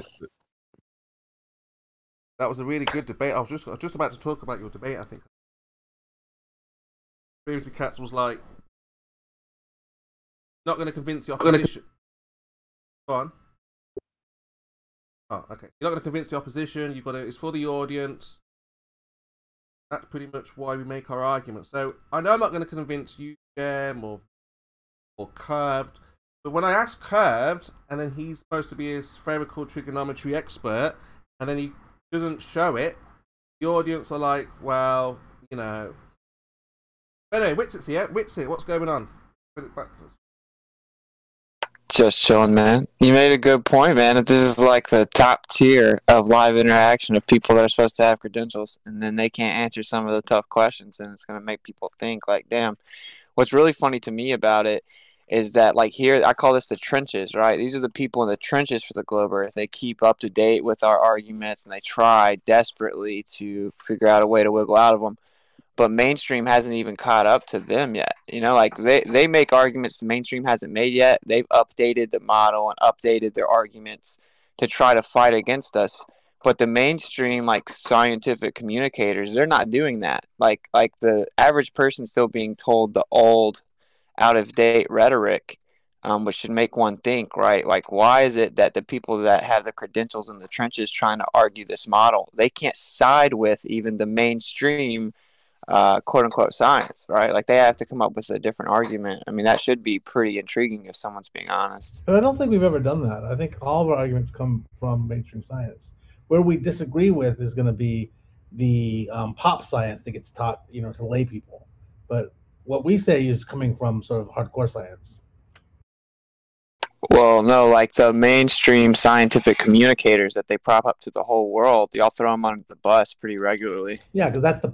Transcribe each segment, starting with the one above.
Sean. That was a really good debate. I was just about to talk about your debate. I think previously Katz was like, not going to convince the opposition. Go on. Oh, okay. You're not going to convince the opposition. You've got to. It's for the audience. That's pretty much why we make our argument. So I know I'm not going to convince you, Gem, or Curved. But when I ask Curved, and then he's supposed to be a spherical trigonometry expert, and then he doesn't show it, the audience are like, well, you know. Anyway, Witsit's here. Witsit, what's going on? Put it back. Just chilling, man. You made a good point, man. If this is like the top tier of live interaction of people that are supposed to have credentials, and then they can't answer some of the tough questions, and it's going to make people think, like, damn. What's really funny to me about it is that, like, here, I call this the trenches, right? These are the people in the trenches for the Globe Earth. They keep up to date with our arguments, and they try desperately to figure out a way to wiggle out of them. But mainstream hasn't even caught up to them yet. You know, like they make arguments the mainstream hasn't made yet. They've updated the model and updated their arguments to try to fight against us. But the mainstream, like scientific communicators, they're not doing that. Like the average person still being told the old, out of date rhetoric, which should make one think, right? Like, why is it that the people that have the credentials in the trenches trying to argue this model, they can't side with even the mainstream quote unquote science, right? Like they have to come up with a different argument. I mean, that should be pretty intriguing if someone's being honest. But I don't think we've ever done that. I think all of our arguments come from mainstream science. Where we disagree with is going to be the pop science that gets taught, you know, to lay people. But what we say is coming from sort of hardcore science. Well, no, like the mainstream scientific communicators that they prop up to the whole world, y'all throw them under the bus pretty regularly. Yeah, because that's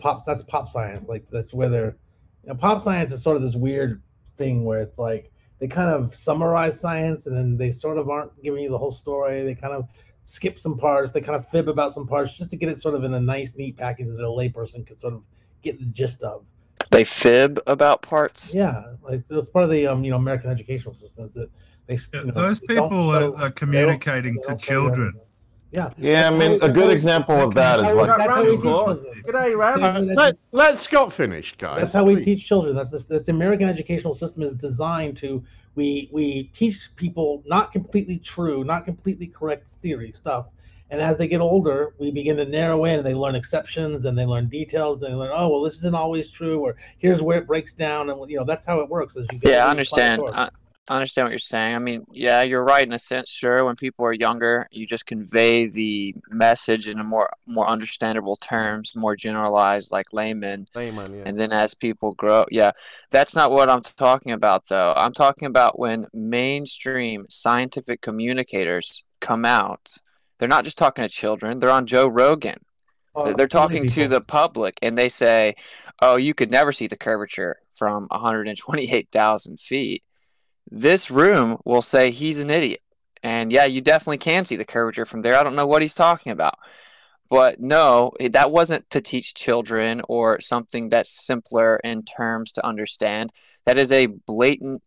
pop science. Like that's where they're, you know, pop science is sort of this weird thing where it's like they kind of summarize science and then they sort of aren't giving you the whole story. They kind of skip some parts. They kind of fib about some parts just to get it sort of in a nice, neat package that a layperson could sort of get the gist of. They fib about parts? Yeah, like it's part of the American educational system is that those people are communicating to children. Yeah. Yeah, I mean, a good example of that is like. Let Scott finish, guys. That's how we teach children. That's the American educational system is designed to. We teach people not completely true, not completely correct theory stuff. And as they get older, we begin to narrow in, and they learn exceptions, and they learn details. And they learn, oh, well, this isn't always true, or here's where it breaks down, and that's how it works. As you yeah, I understand. I understand what you're saying. I mean, yeah, you're right in a sense. Sure, when people are younger, you just convey the message in a more understandable terms, more generalized, like layman. Layman, yeah. And then as people grow, yeah, that's not what I'm talking about, though. I'm talking about when mainstream scientific communicators come out. They're not just talking to children. They're on Joe Rogan. They're talking to the public, and they say, oh, you could never see the curvature from 128,000 feet. This room will say he's an idiot. And, yeah, you definitely can see the curvature from there. I don't know what he's talking about. But, no, that wasn't to teach children or something that's simpler in terms to understand. That is a blatant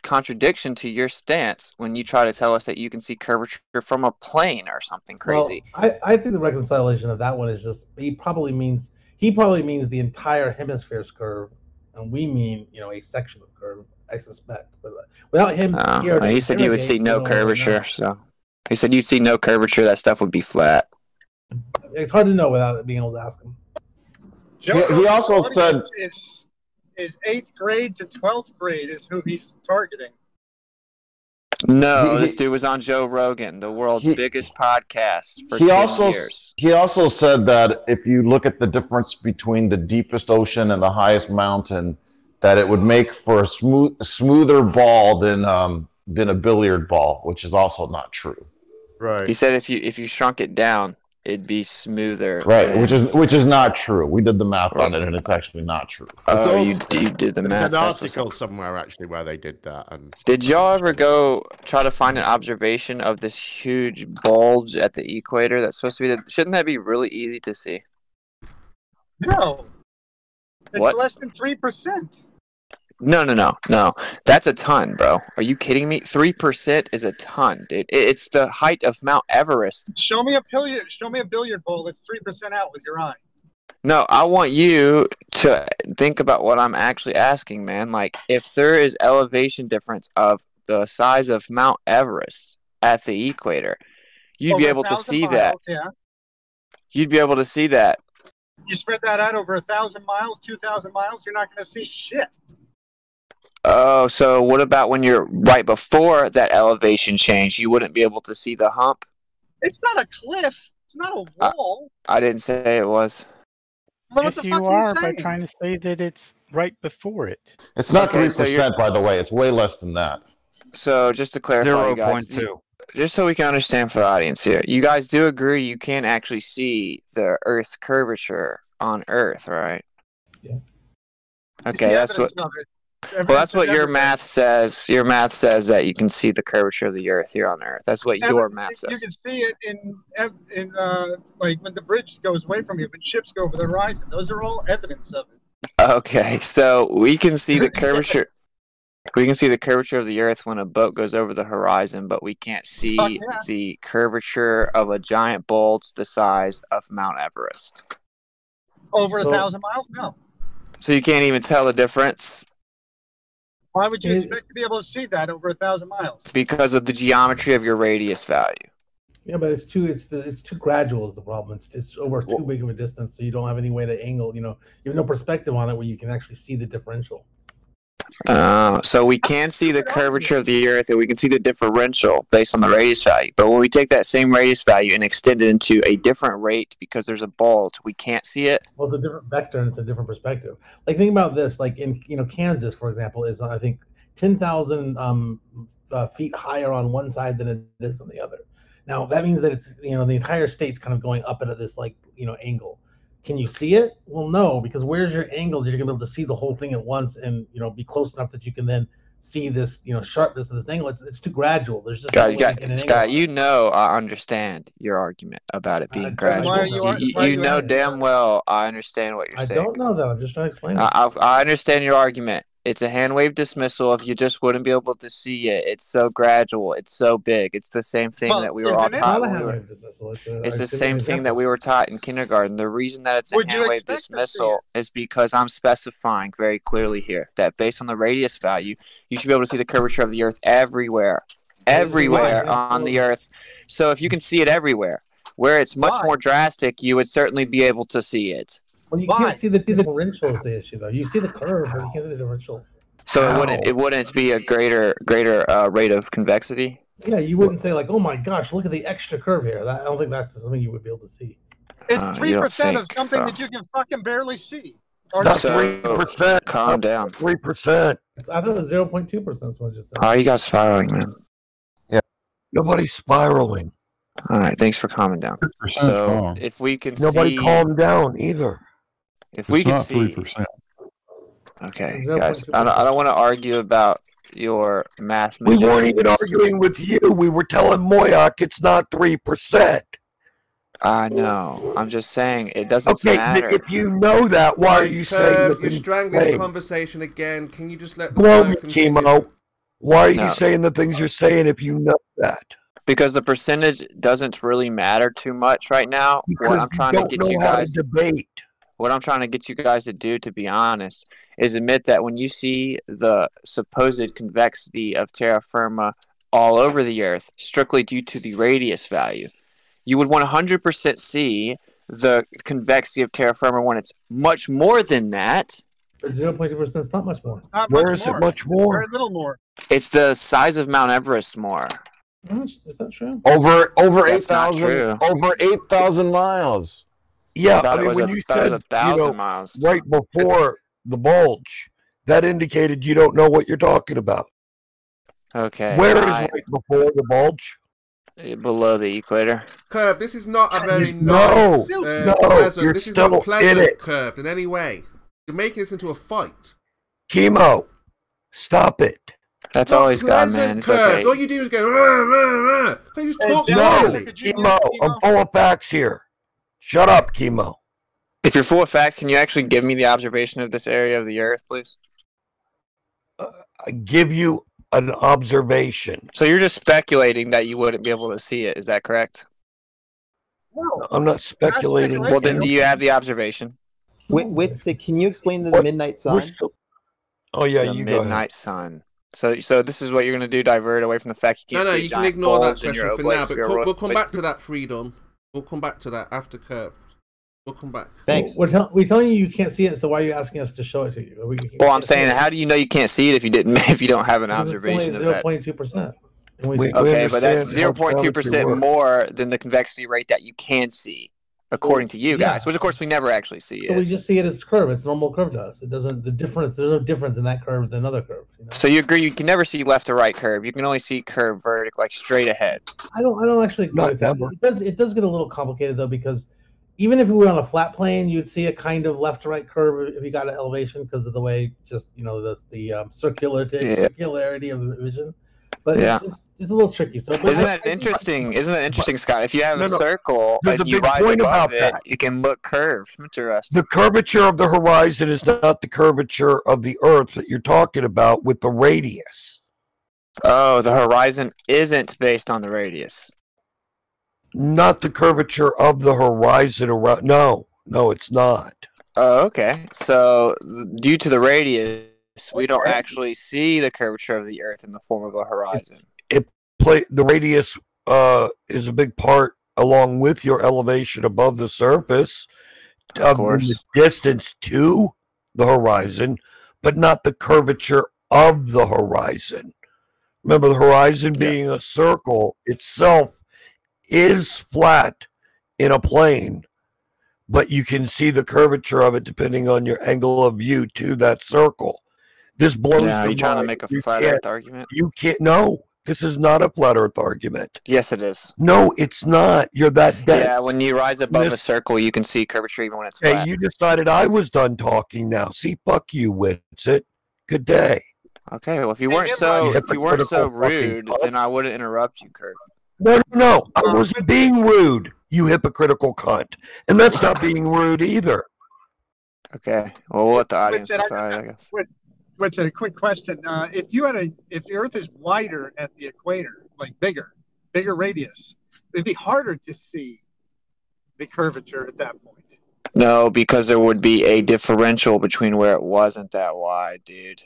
contradiction to your stance when you try to tell us that you can see curvature from a plane or something crazy. Well, I think the reconciliation of that one is just he probably means the entire hemisphere's curve, and we mean a section of curve. I suspect, but without him here, he said you would see no curvature. So he said you'd see no curvature. That stuff would be flat. It's hard to know without being able to ask him. He also said is 8th grade to 12th grade is who he's targeting. No, this dude was on Joe Rogan, the world's biggest podcast for 10 years. He also said that if you look at the difference between the deepest ocean and the highest mountain, that it would make for a smoother ball than a billiard ball, which is also not true. Right. He said if you shrunk it down, it'd be smoother. Right, which is not true. We did the math on it, and it's actually not true. Oh, you did the math. There's an article somewhere actually where they did that. And did y'all ever go try to find an observation of this huge bulge at the equator that's supposed to be? Shouldn't that be really easy to see? No. It's what? less than 3%. No. That's a ton, bro. Are you kidding me? 3% is a ton, dude. It's the height of Mount Everest. Show me a billiard ball that's 3% out with your eye. No, I want you to think about what I'm actually asking, man. Like, if there is elevation difference of the size of Mount Everest at the equator, you'd be able to see that. Yeah. You'd be able to see that. You spread that out over 1,000 miles, 2,000 miles, you're not going to see shit. Oh, so what about when you're right before that elevation change? You wouldn't be able to see the hump? It's not a cliff. It's not a wall. I didn't say it was. Well, Yes, you are by trying to say that it's right before it. It's not Okay, 3%, by the way. It's way less than that. So just to clarify, you guys, 0.2. just so we can understand for the audience here, you guys do agree you can't actually see the Earth's curvature on Earth, right? Yeah. Okay, that's what. Well, that's what your math says. Your math says that you can see the curvature of the Earth here on Earth. That's what your math says. You can see it in like when the bridge goes away from you, when ships go over the horizon. Those are all evidence of it. Okay, so we can see the curvature. We can see the curvature of the Earth when a boat goes over the horizon, but we can't see the curvature of a giant bulge the size of Mount Everest. Over 1,000 miles? No. So you can't even tell the difference? Why would you expect to be able to see that over 1,000 miles? Because of the geometry of your radius value. Yeah, but it's too gradual is the problem. It's over too big of a distance, so you don't have any way to angle. You have no perspective on it where you can actually see the differential. So we can see the curvature of the Earth and we can see the differential based on the radius value. But when we take that same radius value and extend it into a different rate because there's a bulge, we can't see it. Well, it's a different vector and it's a different perspective. Like, think about this. Like in Kansas, for example, is I think 10,000 feet higher on one side than it is on the other. Now that means that it's the entire state's kind of going up at this angle. Can you see it? Well, no, because where's your angle that you're gonna be able to see the whole thing at once and be close enough that you can then see this sharpness of this angle? It's too gradual. There's just Scott, I understand your argument about it being gradual. You know damn well I understand what you're saying. I don't know that. I'm just trying to explain it. I understand your argument. It's a hand wave dismissal if you just wouldn't be able to see it. It's so gradual. It's so big. It's the same thing that we were all taught. It's the same thing that we were taught in kindergarten. The reason that it's a hand wave dismissal is because I'm specifying very clearly here that based on the radius value, you should be able to see the curvature of the Earth everywhere on the Earth. So if you can see it everywhere, where it's much more drastic, you would certainly be able to see it. Well, you can't see the differential is the issue, though. You see the curve, but you can't see the differential. So it wouldn't be a greater rate of convexity? Yeah, you wouldn't say like, oh my gosh, look at the extra curve here. I don't think that's something you would be able to see. It's 3% of something that you can fucking barely see. That's 3%. Calm down. 3%. I thought it was 0.2%. So just you guys spiraling, man? Yeah. Nobody's spiraling. All right, thanks for calming down. So if we can nobody calmed down either. If we can see 3%. Okay, guys, I don't want to argue about your math. We weren't even arguing with you. We were telling Moyak it's not 3%. I know. I'm just saying it doesn't matter. If you know that, why are you saying that? You're strangling the conversation again. Can you just let blow me, Chemo? Why are you saying the things you're saying if you know that? Because the percentage doesn't really matter too much right now. What I'm trying to get you guys to debate. What I'm trying to get you guys to do, to be honest, is admit that when you see the supposed convexity of terra firma all over the Earth, strictly due to the radius value, you would 100% see the convexity of terra firma when it's much more than that. 0.2% is not much more. Where is it much more? Very little more. It's the size of Mount Everest more. Is that true? Over 8,000 miles. Yeah, I mean, when you said 1,000 miles right before the bulge, that indicated you don't know what you're talking about. Okay. Where is right before the bulge? Below the equator. Curve, this is not a very nice you're this still is not pleasant, in it. Curve, in any way. You're making this into a fight. Chemo, stop it. That's all he's got, man. It's okay. All you do is go, rah, rah, rah. Can you just talk normally? Chemo, I'm full of facts here. Shut up, Chemo. If you're full of facts, can you actually give me the observation of this area of the Earth, please? give you an observation. So you're just speculating that you wouldn't be able to see it. Is that correct? No, I'm not speculating. Well, then do you have the observation? Witstick, can you explain the midnight sun? Oh yeah, The you go ahead. midnight sun. So this is what you're going to do, divert away from the fact you can't No, see a you can giant ignore that bulge in your question for now, oblate but spheroid we'll come plate. back to that, Freedom. We'll come back to that after Curve. We'll come back. Thanks. We're telling you can't see it, so why are you asking us to show it to you? Well, I'm saying, how do you know you can't see it if you don't have an observation of that? 0.2%. Okay, but that's understand how 0.2% geometry more than the convexity rate that you can see, according to you guys. Yeah. Which, of course, we never actually see So it. we just see it as curve. It's normal curve to us. It doesn't. The difference. There's no difference in that curve than another curve. You know? So you agree you can never see left to right curve. You can only see curve vertical, like straight ahead. I don't actually. Not ever. It does get a little complicated though, because even if we were on a flat plane, you'd see a kind of left to right curve if you got an elevation because of the way the circularity of the vision. But Yeah. it's a little tricky. So Isn't that interesting? Isn't that interesting, Scott? If you have a circle There's and a you big rise point above about it, that. you can look curved. Interesting. The curvature of the horizon is not the curvature of the Earth that you're talking about with the radius. Oh, the horizon isn't based on the radius. Not the curvature of the horizon around. No, it's not. Oh, okay. So due to the radius, we don't actually see the curvature of the Earth in the form of a horizon. The radius is a big part, along with your elevation above the surface, Of course. the distance to the horizon, but not the curvature of the horizon. Remember, the horizon being a circle itself is flat in a plane, but you can see the curvature of it depending on your angle of view to that circle. This blows Yeah, are your you trying to mind. make a You flat can't- Earth argument? You can't. No, this is not a flat Earth argument. Yes, it is. No, it's not. You're that dense. Yeah, when you rise above a This- circle, you can see curvature even when it's Hey, flat. you decided I was done talking now. See, fuck you, Witsit. Good day. Okay, well, if you weren't so Hypocritical fucking rude, cunt. then I wouldn't interrupt you, Kurt. No. I wasn't being rude, you hypocritical cunt. And that's not being rude either. Okay, well, we'll let the audience Witsit, decide, I guess. What's a quick question? If the Earth is wider at the equator, like bigger radius, it'd be harder to see the curvature at that point. No, because there would be a differential between where it wasn't that wide, dude.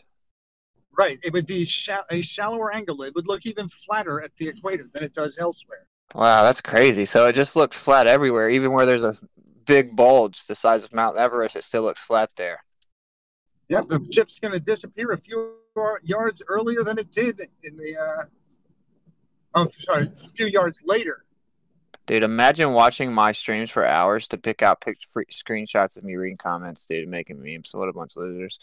Right. It would be a shallower angle. It would look even flatter at the equator than it does elsewhere. Wow, that's crazy. So it just looks flat everywhere, even where there's a big bulge the size of Mount Everest, it still looks flat there. Yep, the chip's going to disappear a few yards earlier than it did in the. A few yards later. Dude, imagine watching my streams for hours to pick out screenshots of me reading comments, dude, and making memes. What a bunch of losers.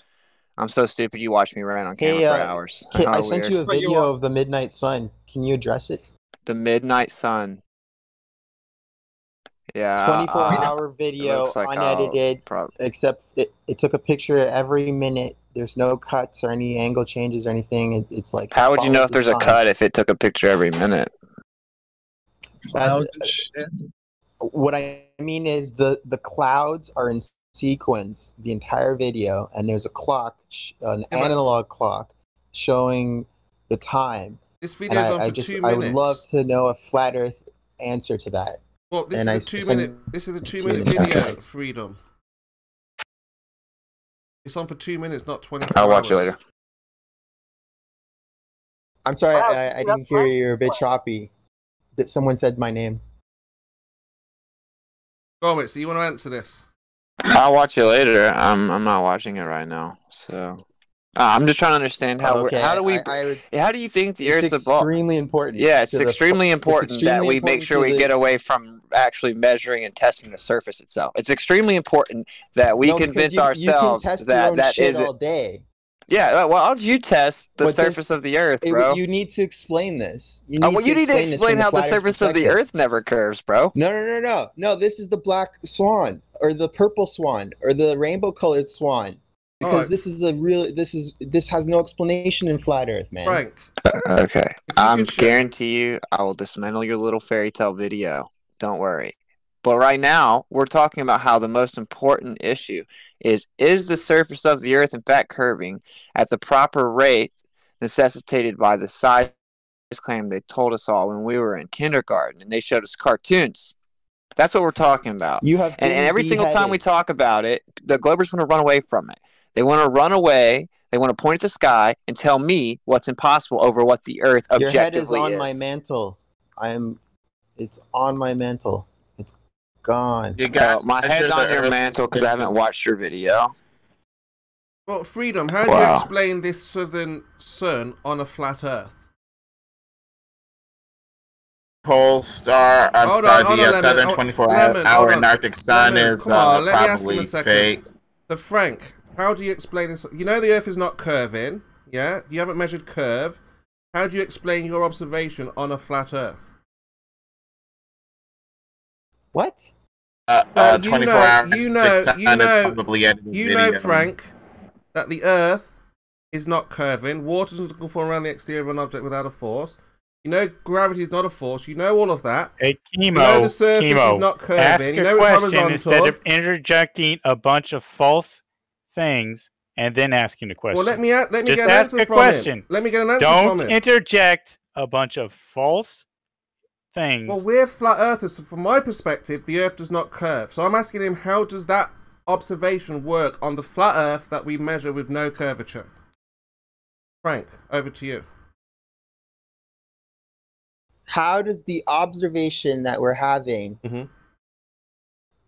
I'm so stupid you watch me run on camera for hours. I sent you a video of the midnight sun. Can you address it? The midnight sun. Yeah. 24-hour video, like unedited, except it took a picture every minute. There's no cuts or any angle changes or anything. It's like... How would you know if there's a cut if it took a picture every minute? What I mean is the clouds are in sequence the entire video, and there's a clock, an analog clock, showing the time. This video is on for 2 minutes. I would love to know a flat Earth answer to that. Well, this is a 2 minute. This is a 2 minute video. Freedom. It's on for 2 minutes, not 24 I'll watch it later. I'm sorry, I didn't hear you. You're a bit choppy. That someone said my name. Go on, so you want to answer this? I'll watch it later. I'm not watching it right now, so I'm just trying to understand how how do you think the Earth's evolved? Extremely important. Yeah, it's extremely important that we make sure we get away from actually measuring and testing the surface itself. It's extremely important that we convince ourselves that isn't all day. Yeah, well, how did you test the surface of the Earth, bro? You need to explain this. You need to explain how the surface of the Earth never curves, bro. No, this is the black swan, or the purple swan, or the rainbow-colored swan. Because this has no explanation in flat Earth, man. Frank. Okay. Guarantee you, I will dismantle your little fairy tale video. Don't worry. But right now, we're talking about how the most important issue is the surface of the Earth in fact curving at the proper rate necessitated by the size claim they told us all when we were in kindergarten and they showed us cartoons. That's what we're talking about. And every single time we talk about it, the Globers want to run away from it. They want to run away. They want to point at the sky and tell me what's impossible over what the Earth objectively is. Your head is on my mantle. It's on my mantle. It's gone. My head's on your mantle because I haven't watched your video. Well, Freedom, how do you explain this southern sun on a flat Earth? Pole star, the southern 24-hour Antarctic sun is probably fake. So Frank, how do you explain this? You know the Earth is not curving, yeah? You haven't measured curve. How do you explain your observation on a flat Earth? What? 24-hour you know, Frank, that the Earth is not curving. Water doesn't conform around the exterior of an object without a force. You know gravity is not a force. You know all of that. Hey, Chemo. You know the surface is not curving. Ask you know a it's question horizontal. instead of interjecting a bunch of false things and then asking a question. Well, let me get an ask answer a from question. him. Let me get an answer from him. Don't interject a bunch of false things. Well, we're flat earthers. So from my perspective, the Earth does not curve. So I'm asking him, how does that observation work on the flat Earth that we measure with no curvature? Frank, over to you. How does the observation that we're having...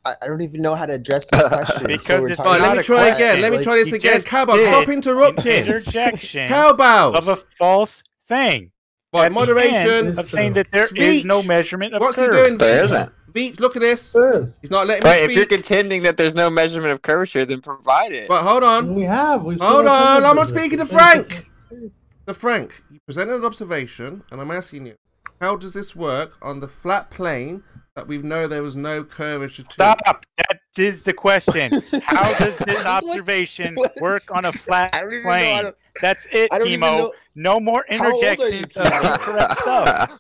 I don't even know how to address the question. Because let me try again. Let me try this again. Cowboy, stop interrupting. Interjection Cowboy of a false thing. Right, moderation. Of saying that there is no measurement of What's curve. he doing? There isn't. Beach, look at this. He's not letting me speak. If you're contending that there's no measurement of curvature, then provide it. But hold on. Hold on. I'm not speaking to Frank. To Frank, you presented an observation, and I'm asking you, how does this work on the flat plane that we know there was no curvature to? Stop. That is the question. How does this observation work on a flat plane? That's it, Timo. No more interjections of incorrect stuff.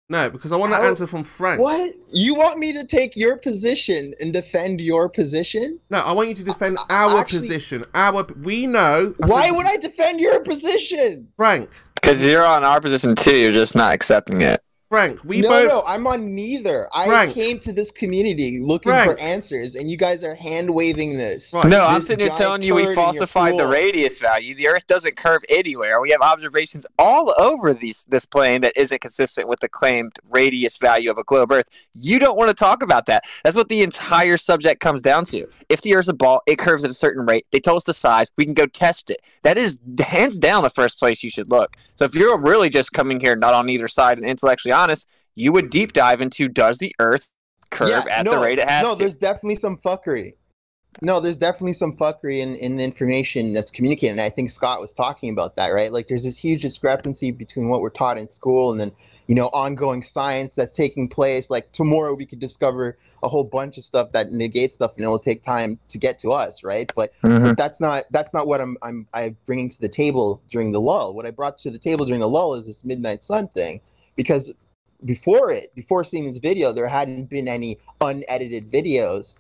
No, because I want an answer from Frank. What? You want me to take your position and defend your position? No, I want you to defend our position. We know. Why would I defend your position? Frank. Because you're on our position too. You're just not accepting it. Frank, No, I'm on neither. I came to this community looking for answers, and you guys are hand-waving this. Right. No, I'm sitting here telling you we falsified the radius value. The Earth doesn't curve anywhere. We have observations all over this plane that isn't consistent with the claimed radius value of a globe Earth. You don't want to talk about that. That's what the entire subject comes down to. If the Earth's a ball, it curves at a certain rate. They told us the size. We can go test it. That is hands down the first place you should look. So if you're really just coming here not on either side and intellectually honest, you would deep dive into, does the Earth curve at the rate it has to? No, there's definitely some fuckery. No, there's definitely some fuckery in the information that's communicated, and I think Scott was talking about that, right? Like, there's this huge discrepancy between what we're taught in school and then, ongoing science that's taking place. Like, tomorrow we could discover a whole bunch of stuff that negates stuff, and it'll take time to get to us, right? But that's not what I'm bringing to the table during the lull. What I brought to the table during the lull is this Midnight Sun thing, because before seeing this video, there hadn't been any unedited videos.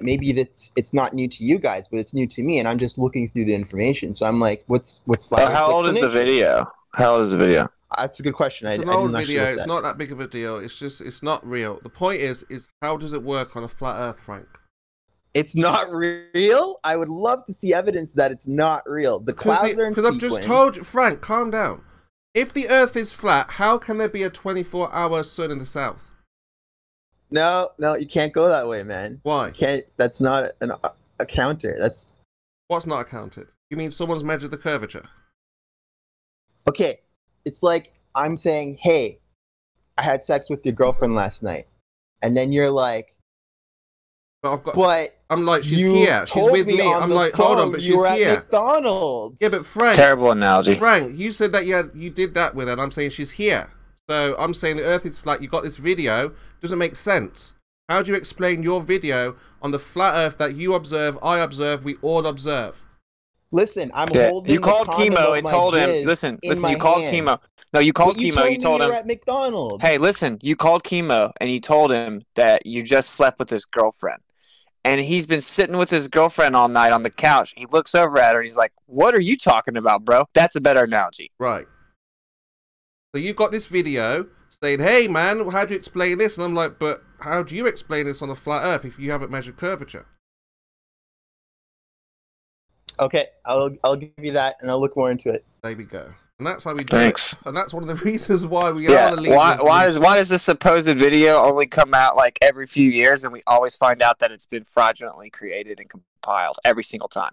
Maybe it's not new to you guys, but it's new to me, and I'm just looking through the information. So I'm like, what's how old is the video? How old is the video? That's a good question. It's an old video. It's not that big of a deal. It's not real. The point is how does it work on a flat Earth, Frank? It's not real? I would love to see evidence that it's not real. The clouds are in sequence. Because I've just told you, Frank, calm down. If the Earth is flat, how can there be a 24-hour sun in the south? No, you can't go that way, man. Why? That's not a counter. That's what's not accounted. You mean someone's measured the curvature? Okay, it's like I'm saying, hey, I had sex with your girlfriend last night, and then you're like, I'm like, she's here. She's with me. I'm like, hold on, but she's here. McDonald's. Yeah, but Frank. Terrible analogy. Frank, you said that you did that with her, and I'm saying she's here. So I'm saying the Earth is flat. You got this video. Doesn't make sense. How do you explain your video on the flat Earth that you observe, I observe, we all observe? Listen, I'm holding. You called Chemo and told him. Listen. You called Chemo. No, you called Chemo. You told him. At McDonald's. Hey, listen. You called Chemo and you told him that you just slept with his girlfriend, and he's been sitting with his girlfriend all night on the couch. He looks over at her and he's like, "What are you talking about, bro?" That's a better analogy. Right. So you've got this video saying, "Hey, man, how do you explain this?" And I'm like, "But how do you explain this on a flat Earth if you haven't measured curvature?" Okay, I'll give you that, and I'll look more into it. There we go, and that's how we do Thanks. it. And that's one of the reasons why we are the leaders. Why does this supposed video only come out like every few years, and we always find out that it's been fraudulently created and compiled every single time?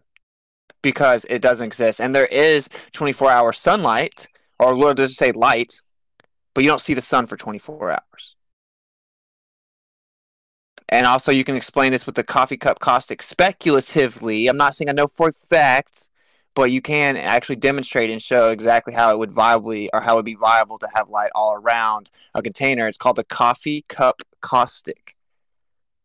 Because it doesn't exist, and there is 24-hour sunlight, or let's just say light, but you don't see the sun for 24 hours. And also, you can explain this with the coffee cup caustic speculatively. I'm not saying I know for a fact, but you can actually demonstrate and show exactly how it would be viable to have light all around a container. It's called the coffee cup caustic.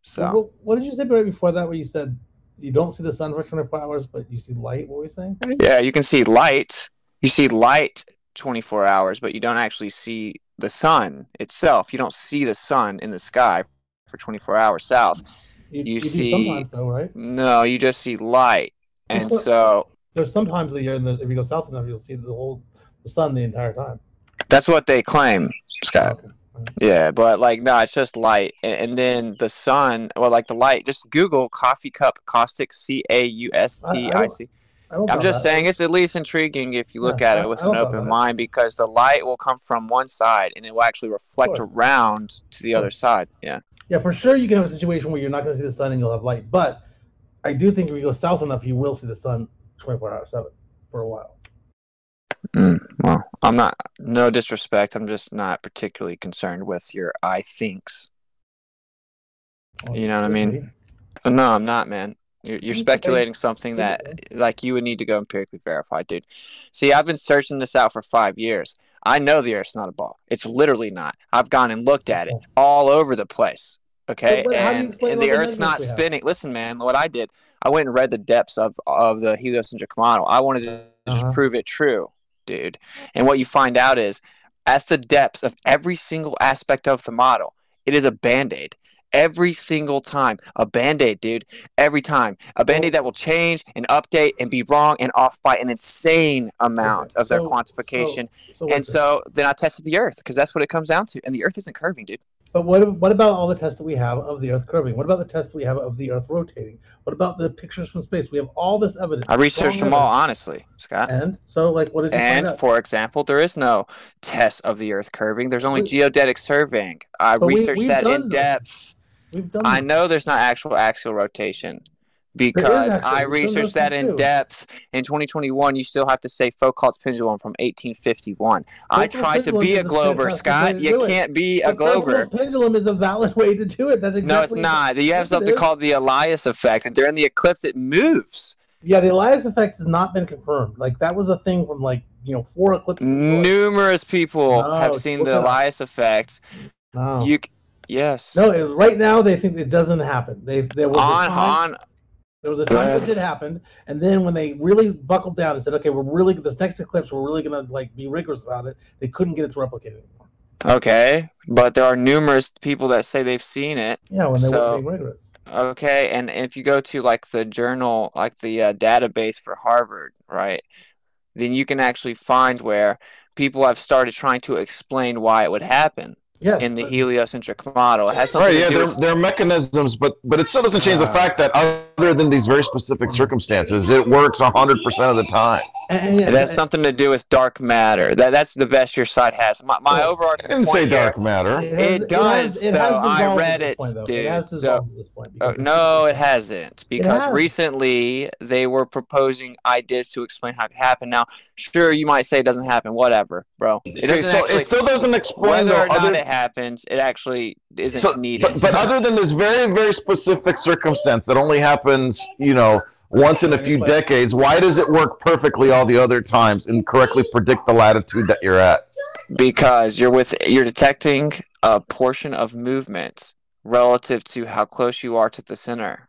So, well, what did you say right before that? Where you said you don't see the sun for 24 hours, but you see light. What were you saying? Yeah, you can see light. You see light 24 hours, but you don't actually see the sun itself. You don't see the sun in the sky for 24 hours south. You see sometimes though, right? No, you just see light. And so there's sometimes the year if you go south enough, you'll see the sun the entire time. That's what they claim, Scott. Okay. Yeah, but like no, it's just light, and then the sun, or like the light. Just Google coffee cup caustic, CAUSTIC. I'm just saying it's at least intriguing if you look at it with an open mind, because the light will come from one side and it will actually reflect around to the other side. Yeah. Yeah, for sure you can have a situation where you're not going to see the sun and you'll have light. But I do think if you go south enough, you will see the sun 24 hours 7 for a while. Well, I'm not, no disrespect, I'm just not particularly concerned with your I thinks. You know what I mean? No, I'm not, man. You're speculating something that like you would need to go empirically verify, dude. See, I've been searching this out for 5 years. I know the Earth's not a ball. It's literally not. I've gone and looked at it all over the place. Okay, and the Earth's not spinning. Listen, man, what I did, I went and read the depths of the heliocentric model. I wanted to just prove it true, dude. And what you find out is, at the depths of every single aspect of the model, it is a Band-Aid. Every single time. A Band-Aid, dude. Every time. A Band-Aid that will change and update and be wrong and off by an insane amount of their quantification. So then I tested the Earth, because that's what it comes down to. And the Earth isn't curving, dude. But what about all the tests that we have of the Earth curving? What about the tests that we have of the Earth rotating? What about the pictures from space? We have all this evidence. I researched them all, honestly, Scott. And so, like, what did you find out? For example, there is no test of the Earth curving. There's only geodetic surveying. I researched that in depth. I know there's not actual axial rotation, because I researched that in depth. In 2021, you still have to say Foucault's pendulum from 1851. I tried to be a glober, Scott. You can't be a glober. Foucault's pendulum is a valid way to do it. That's exactly. No, it's not. You have something called the Elias effect, and during the eclipse, it moves. Yeah, the Elias effect has not been confirmed. Like, that was a thing from 4 eclipses. Numerous people have seen the Elias effect. No. Yes. No, right now they think it doesn't happen. There was a time that did happen, and then when they really buckled down and said, "Okay, this next eclipse, we're really gonna be rigorous about it," they couldn't get it to replicate anymore. Okay, but there are numerous people that say they've seen it. Yeah, when they weren't being rigorous. Okay, and if you go to the journal, the database for Harvard, right, then you can actually find where people have started trying to explain why it would happen. Yes, in the heliocentric model. It has something to do with... there are mechanisms, but it still doesn't change the fact that other than these very specific circumstances, it works 100% of the time. It has something to do with dark matter. That's the best your site has. My overarching point say dark matter. It does, though. I read it, dude. No, it hasn't. Because recently, they were proposing ideas to explain how it happened. Now, sure, you might say it doesn't happen. Whatever, bro. It still doesn't explain whether or not it happens. It actually isn't needed. But other than this very, very specific circumstance that only happens, once in a few decades, why does it work perfectly all the other times and correctly predict the latitude that you're at? Because you're detecting a portion of movement relative to how close you are to the center.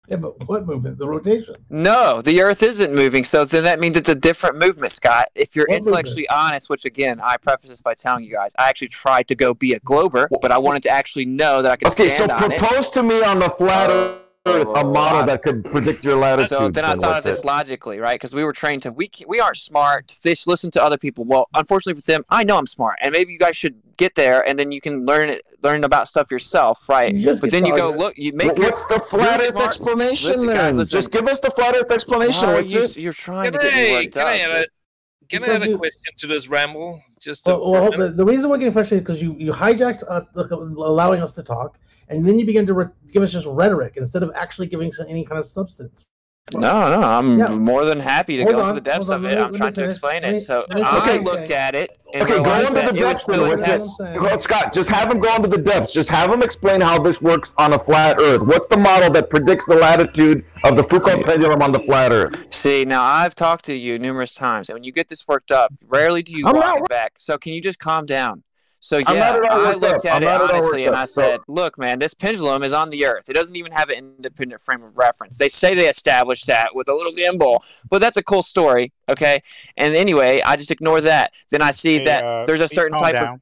Yeah, but what movement? The rotation. No, the Earth isn't moving, so then that means it's a different movement, Scott. If you're intellectually honest, which again, I preface this by telling you guys, I actually tried to go be a glober, but I wanted to actually know that I could stand on it. Okay, so propose to me on the flat Earth a model that could predict your latitude. So then I thought of this logically, right? Because we were trained to, we aren't smart. They should listen to other people. Well, unfortunately for them, I know I'm smart, and maybe you guys should get there, and then you can learn about stuff yourself, right? But then you go look, you make. What's the flat Earth explanation? Listen, then guys, just give us the flat Earth explanation. You're trying to get me worked up. Can I have a question to this ramble? Just the reason we're getting frustrated is because you hijacked allowing us to talk, and then you begin to give us just rhetoric instead of actually giving us any kind of substance. No, I'm more than happy to go into the depths of it. I'm trying to explain it. So I looked at it and realized that it was still exists. Scott, just have him go into the depths. Just have him explain how this works on a flat Earth. What's the model that predicts the latitude of the Foucault pendulum on the flat Earth? See, now I've talked to you numerous times, and when you get this worked up, rarely do you walk it back. So can you just calm down? So yeah, I looked at it honestly, and I said, look, man, this pendulum is on the Earth. It doesn't even have an independent frame of reference. They say they established that with a little gimbal, but that's a cool story, okay? And anyway, I just ignore that. Then I see that there's a certain type of...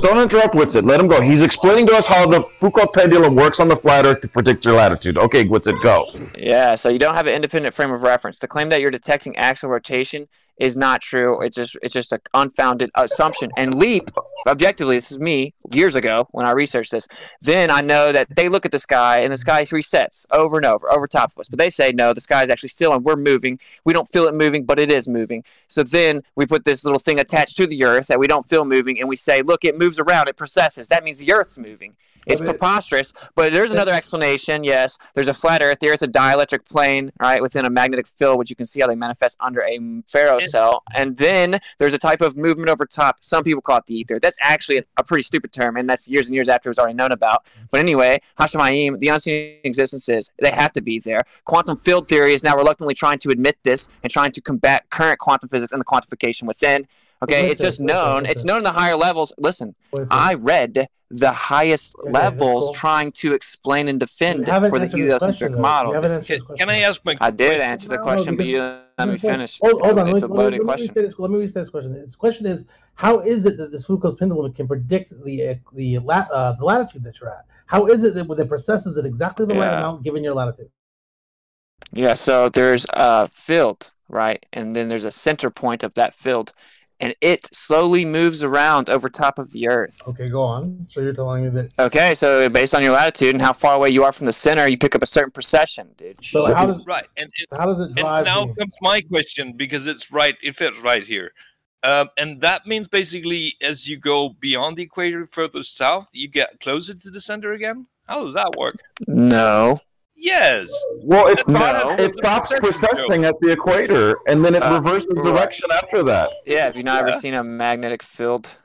Don't interrupt Witsit. Let him go. He's explaining to us how the Foucault pendulum works on the flat Earth to predict your latitude. Okay, Witsit, go. Yeah, so you don't have an independent frame of reference. The claim that you're detecting axial rotation is not true. It's just an unfounded assumption. And LEAP, objectively, this is me years ago when I researched this. Then I know that they look at the sky and the sky resets over and over top of us. But they say no, the sky is actually still and we're moving. We don't feel it moving, but it is moving. So then we put this little thing attached to the Earth that we don't feel moving, and we say, look, it moves around, it precesses. That means the Earth's moving. It's preposterous, but there's another explanation. Yes, there's a flat Earth. The Earth's a dielectric plane, right, within a magnetic field, which you can see how they manifest under a ferrocell. And then there's a type of movement over top. Some people call it the ether. That's actually a pretty stupid term, and that's years and years after it was already known about. But anyway, Hashemayim, the unseen existences, they have to be there. Quantum field theory is now reluctantly trying to admit this and trying to combat current quantum physics and the quantification within. Okay, it's just known. It's known in the higher levels. Listen, I read the highest levels trying to explain and defend for the heliocentric model. Can I ask my? I did answer the question, but you didn't let me finish. Hold on, it's a loaded question. Let me restate this question. This question is, how is it that this Foucault's pendulum can predict the latitude that you're at? How is it that it precesses at exactly the right amount given your latitude? Yeah, so there's a field, right, and then there's a center point of that field. And it slowly moves around over top of the Earth. Okay, go on. So you're telling me that... Okay, so based on your latitude and how far away you are from the center, you pick up a certain precession, dude. So how does it drive? And now comes my question, because it fits right here. And that means basically as you go beyond the equator further south, you get closer to the center again? How does that work? No. Yes. Well, it stops precessing at the equator, and then it reverses direction after that. Yeah, have you not ever seen a magnetic field?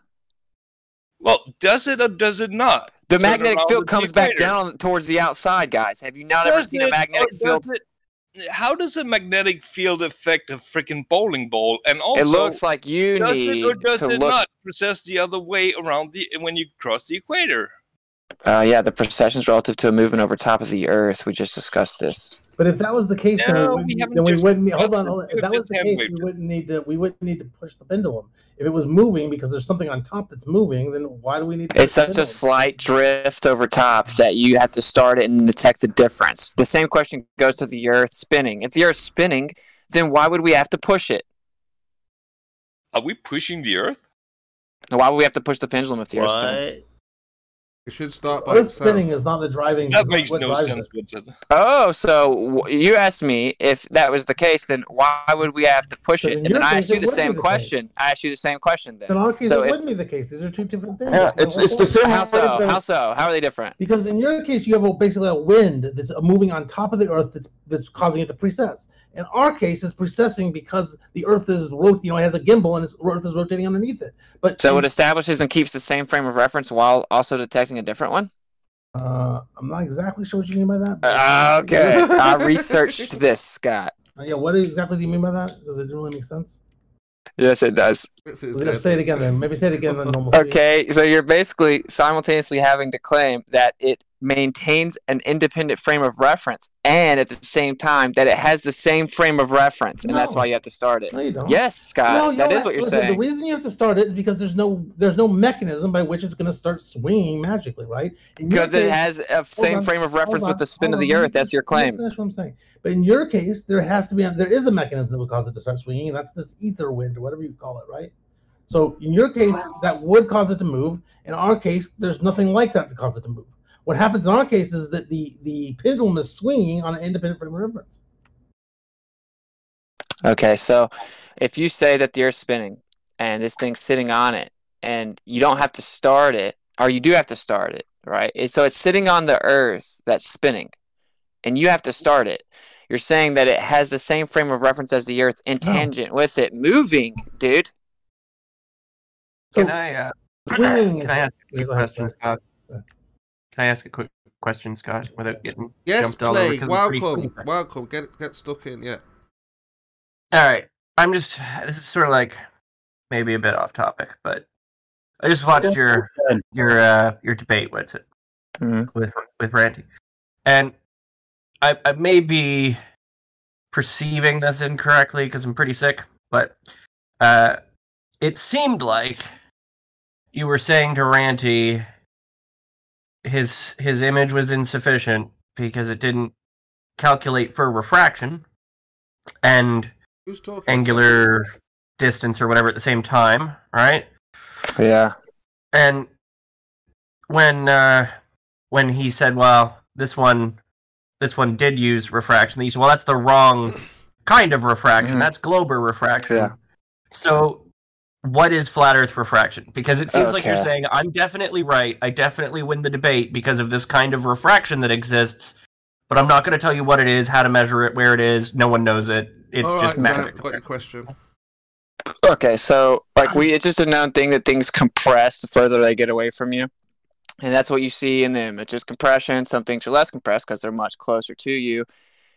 Well, does it or does it not? The magnetic field comes back down towards the outside, guys. Have you not ever seen a magnetic field? How does a magnetic field affect a freaking bowling ball? And also, it looks like you need to look. Not precess the other way around when you cross the equator? Yeah, the precession's relative to a movement over top of the Earth. We just discussed this. But if that was the case, then we wouldn't need. Hold on. If that was the case, we wouldn't need to push the pendulum. If it was moving because there's something on top that's moving, then why do we need to? It's such a slight drift over top that you have to start it and detect the difference. The same question goes to the Earth spinning. If the Earth's spinning, then why would we have to push it? Are we pushing the Earth? Why would we have to push the pendulum if the Earth's spinning? It should start by itself. Spinning is not the driving. That makes no sense. Oh, so you asked me if that was the case, then why would we have to push it? And then I asked you the same question. I asked you the same question then. In our case, it wouldn't be the case. These are two different things. Yeah, it's the same. How so? How so? How are they different? Because in your case, you have basically a wind that's moving on top of the Earth that's causing it to precess. In our case, it's precessing because the Earth is it has a gimbal and the Earth is rotating underneath it. But so it establishes and keeps the same frame of reference while also detecting a different one? I'm not exactly sure what you mean by that. Okay, I researched this, Scott. Yeah, what exactly do you mean by that? Because it didn't really make sense. Yes, it does. Let's say it again then. Maybe say it again in normal. Okay, so you're basically simultaneously having to claim that it maintains an independent frame of reference, and at the same time that it has the same frame of reference, and that's why you have to start it. No, you don't. Yes, Scott, that is what you're saying. The reason you have to start it is because there's no mechanism by which it's going to start swinging magically, right? Because it has a same frame of reference with the spin of the Earth. That's your claim. That's what I'm saying. But in your case, there is a mechanism that would cause it to start swinging, and that's this ether wind or whatever you call it, right? So in your case, that would cause it to move. In our case, there's nothing like that to cause it to move. What happens in our case is that the pendulum is swinging on an independent frame of reference. Okay, so if you say that the Earth's spinning and this thing's sitting on it, and you don't have to start it, or you do have to start it, right? So it's sitting on the Earth that's spinning, and you have to start it. You're saying that it has the same frame of reference as the Earth in tangent with it moving, dude. So, can I ask a quick question, Scott? Can I ask a quick question, Scott, without getting jumped all over? Welcome. Get stuck in, yeah. All right. This is sort of like maybe a bit off topic, but I just watched your debate with it with Randy, and I may be perceiving this incorrectly because I'm pretty sick, but it seemed like you were saying to Ranty his image was insufficient because it didn't calculate for refraction and angular distance or whatever at the same time, right? Yeah. And when he said, well, this one did use refraction, he said, well, that's the wrong kind of refraction. That's Glober refraction. Yeah. So what is flat Earth refraction? Because it seems like you're saying, I'm definitely right. I definitely win the debate because of this kind of refraction that exists, but I'm not going to tell you what it is, how to measure it, where it is. No one knows it. It's just magic. Got your question. Okay, so it's just a known thing that things compress the further they get away from you. And that's what you see in the image. Just compression. Some things are less compressed because they're much closer to you.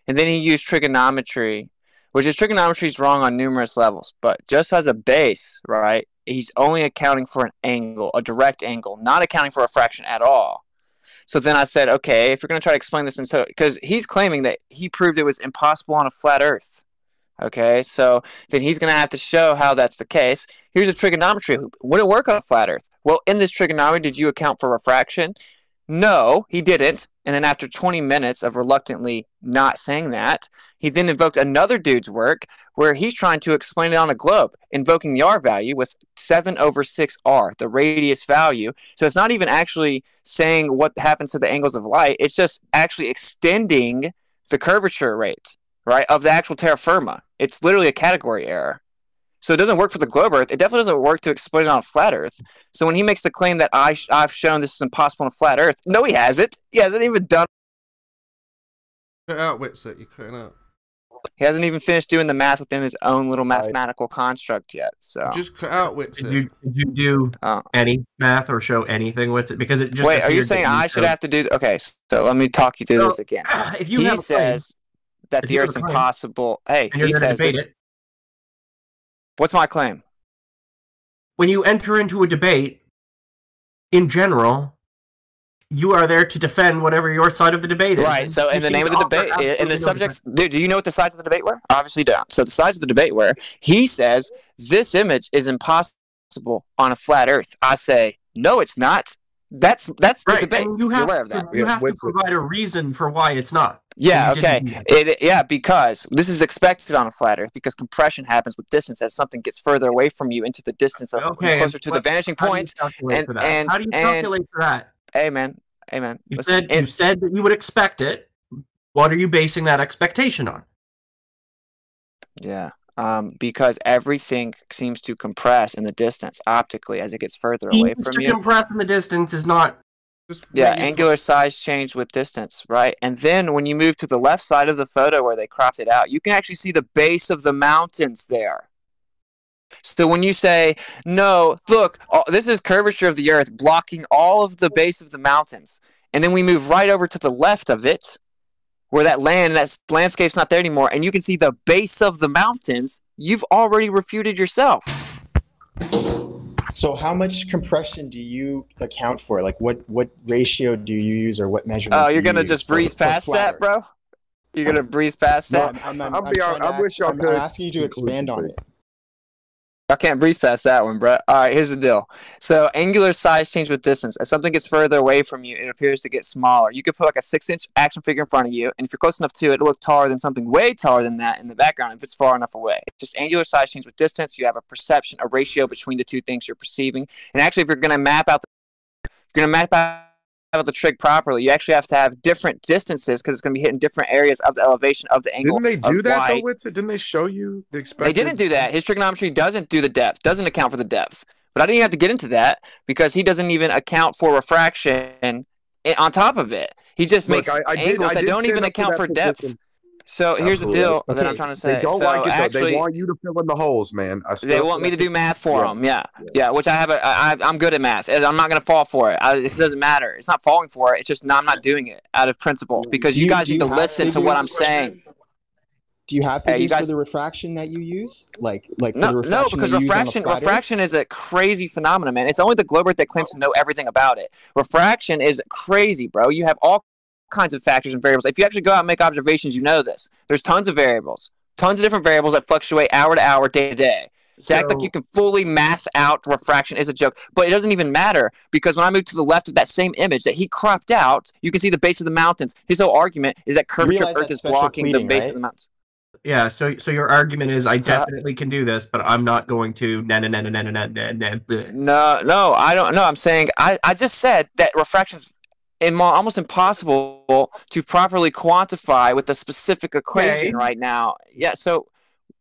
And then he used trigonometry, which is trigonometry is wrong on numerous levels, but just as a base, right, he's only accounting for an angle, a direct angle, not accounting for a fraction at all. So then I said, okay, if you're going to try to explain this, because he's claiming that he proved it was impossible on a flat Earth. Okay, so then he's going to have to show how that's the case. Here's a trigonometry. Would it work on a flat Earth? Well, in this trigonometry, did you account for refraction? No, he didn't. And then after 20 minutes of reluctantly not saying that, he then invoked another dude's work where he's trying to explain it on a globe, invoking the R value with 7/6R, the radius value. So it's not even actually saying what happens to the angles of light. It's just actually extending the curvature rate, right, of the actual terra firma. It's literally a category error. So it doesn't work for the globe Earth. It definitely doesn't work to explain it on a flat Earth. So when he makes the claim that I've shown this is impossible on a flat Earth, no, he hasn't. He hasn't even done. Cut out, Witsit. You're cutting out. He hasn't even finished doing the math within his own little mathematical construct yet. So just cut out, Witsit. Did you do any math or show anything with it? Because it just wait. Are you saying I should have to do? Okay, so let me talk you through this again. If you he says that the Earth's impossible. Hey, he says this. What's my claim? When you enter into a debate, in general, you are there to defend whatever your side of the debate is. Right, so in the name of the debate, in the subjects, dude, do you know what the sides of the debate were? Obviously you don't. So the sides of the debate were, he says, this image is impossible on a flat Earth. I say, no, it's not. That's the debate. You're aware of that. You have to provide a reason for why it's not. Yeah, okay. Because this is expected on a flat Earth because compression happens with distance as something gets further away from you into the distance of closer to the vanishing point. How do you calculate for that? Amen. You said that you would expect it. What are you basing that expectation on? Yeah. Because everything seems to compress in the distance optically as it gets further away from you. Compress in the distance is not. Yeah, angular size changed with distance, right? And then when you move to the left side of the photo where they cropped it out, you can actually see the base of the mountains there. So when you say, no, look, this is curvature of the Earth blocking all of the base of the mountains, and then we move right over to the left of it, where that landscape's not there anymore, and you can see the base of the mountains, you've already refuted yourself. So how much compression do you account for? Like what ratio do you use, or what measurement? Oh, you're gonna just breeze past that, bro? You're gonna breeze past that? I'm asking you to expand on it. I can't breeze past that one, bro. All right, here's the deal. So angular size change with distance. As something gets further away from you, it appears to get smaller. You could put like a 6-inch action figure in front of you, and if you're close enough to it, it'll look taller than something way taller than that in the background if it's far enough away. It's just angular size change with distance. You have a perception, a ratio between the two things you're perceiving. And actually, if you're going to map out the trig properly, you actually have to have different distances because it's going to be hitting different areas of the elevation of the angle. Didn't they do that light. though, Witzer? Didn't they show you the expected? They didn't do that. His trigonometry doesn't do the depth, doesn't account for the depth. But I didn't even have to get into that because he doesn't even account for refraction on top of it. He just makes angles that don't even account for depth. So here's the deal that I'm trying to say. They don't like it though. They want you to fill in the holes, man. They want me to do math for them. Yeah. Which I have. I'm good at math. I'm not going to fall for it. It doesn't matter. It's not falling for it. It's just I'm not doing it out of principle because you guys need to listen to what I'm saying. Do you have figures for the refraction that you use? Like no, because refraction is a crazy phenomenon, man. It's only the Globe Earth that claims to know everything about it. Refraction is crazy, bro. You have all kinds of factors and variables. If you actually go out and make observations, you know this. There's tons of variables, tons of different variables that fluctuate hour to hour, day to day. To act like you can fully math out refraction is a joke, but it doesn't even matter because when I move to the left of that same image that he cropped out, you can see the base of the mountains. His whole argument is that curvature of Earth is blocking the base of the mountains. Yeah, so your argument is I definitely can do this, but I'm not going to No, I don't know. I'm saying I just said that refraction's almost impossible to properly quantify with a specific equation right now. Yeah, so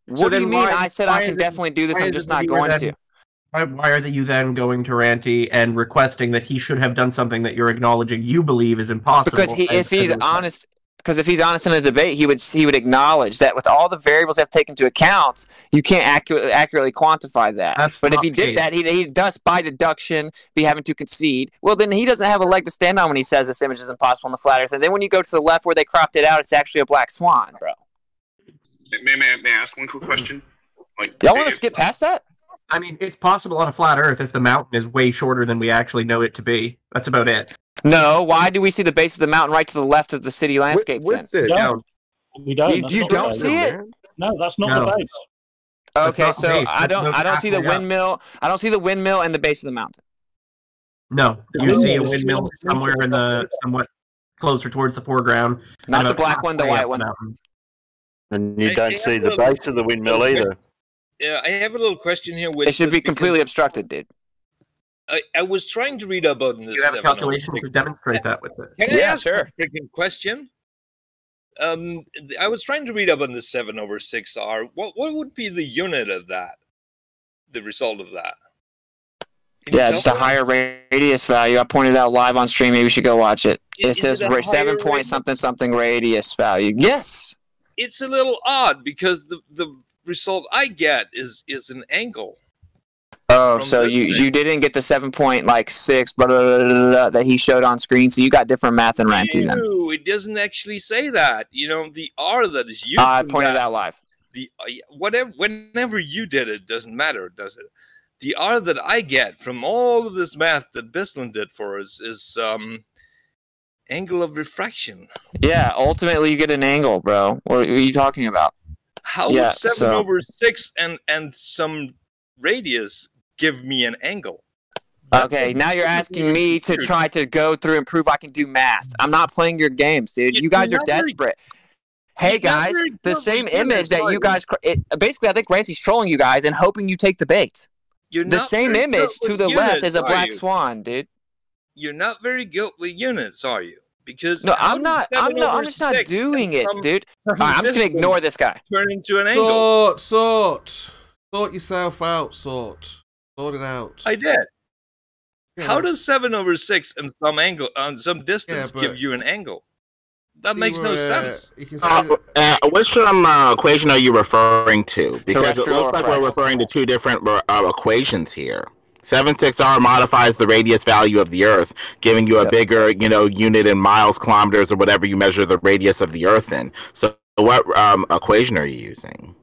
what do you mean? I said I can definitely do this, I'm just not going to. Why are you then going to Ranty and requesting that he should have done something that you're acknowledging you believe is impossible? Because if he's honest in a debate, he would acknowledge that with all the variables you have to take into account, you can't accurately quantify that. But if he did that, he'd thus by deduction be having to concede. Well, then he doesn't have a leg to stand on when he says this image is impossible in the flat Earth. And then when you go to the left where they cropped it out, it's actually a black swan, bro. May I ask one quick question? Y'all want to skip past that? I mean, it's possible on a flat Earth if the mountain is way shorter than we actually know it to be. That's about it. No, why do we see the base of the mountain right to the left of the city landscape? What's it? We don't. You don't see it? No, that's not the base. Okay, so I don't see the windmill. I don't see the windmill and the base of the mountain. No, you see a windmill somewhere in the somewhat closer towards the foreground. Not the black one, the white one. And you don't see the base of the windmill either. Yeah, I have a little question here. It should be completely obstructed, dude. I was trying to read about this. You have a calculation to demonstrate that with it. Can I ask a freaking question? I was trying to read up on the 7/6R. What would be the unit of that? The result of that? Yeah, just a higher radius value. I pointed out live on stream. Maybe you should go watch it. It says 7 point something radius value. Yes. It's a little odd because the result I get is an angle. Oh, so you didn't get the 7.6 that he showed on screen, so you got different math than Ranty then. No, it doesn't actually say that. You know, the R that is used. I pointed out live. The whenever you did it, doesn't matter, does it? The R that I get from all of this math that Bislin did for us is angle of refraction. Yeah, ultimately you get an angle, bro. What are you talking about? How would 7/6 and some radius give me an angle? Okay, now you're asking me to try to go through and prove I can do math. I'm not playing your games, dude. You guys are desperate. Hey guys, the same image that you guys basically I think Ranty's trolling you guys and hoping you take the bait. The same image to the left is a black swan, dude. You're not very good with units, are you? Because no, I'm just not doing it, dude. I'm just gonna ignore this guy. Turn into an angle. Sort yourself out. Sort it out. I did. Yeah. How does 7/6 and some angle on some distance give you an angle? That makes no sense. Which equation are you referring to? Because it looks like we're referring to two different equations here. 7/6R modifies the radius value of the Earth, giving you a bigger, unit in miles, kilometers, or whatever you measure the radius of the Earth in. So, what equation are you using?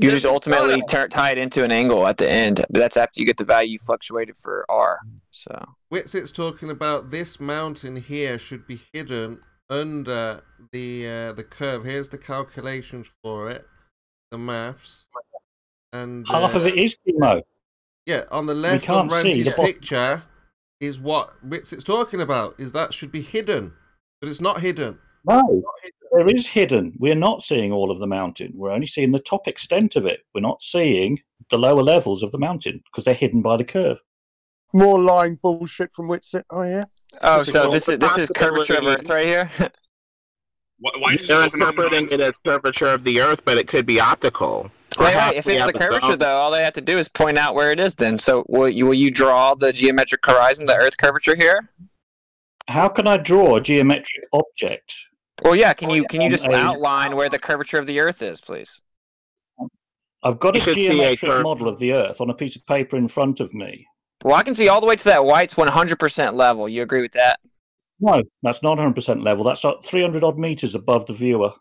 You just ultimately tie it into an angle at the end, but that's after you get the value you fluctuated for R. So Witsit's talking about this mountain here should be hidden under the curve. Here's the calculations for it, the maths, and half of it is Timo. Yeah, on the left of Ranty's picture is what Witsit's talking about. Is that should be hidden, but it's not hidden. No, there is hidden. We're not seeing all of the mountain. We're only seeing the top extent of it. We're not seeing the lower levels of the mountain because they're hidden by the curve. More lying bullshit from Witsit. Oh yeah. Oh, so this is curvature of Earth right here. Why they're interpreting it as curvature of the Earth, but it could be optical. Right. If it's the curvature, though, all they have to do is point out where it is. Then, so will you draw the geometric horizon, the Earth curvature here? How can I draw a geometric object? Well, yeah. Can you just outline where the curvature of the Earth is, please? I've got a geometric model of the Earth on a piece of paper in front of me. Well, I can see all the way to that white's 100% level. You agree with that? No, that's not 100% level. That's 300 odd meters above the viewer.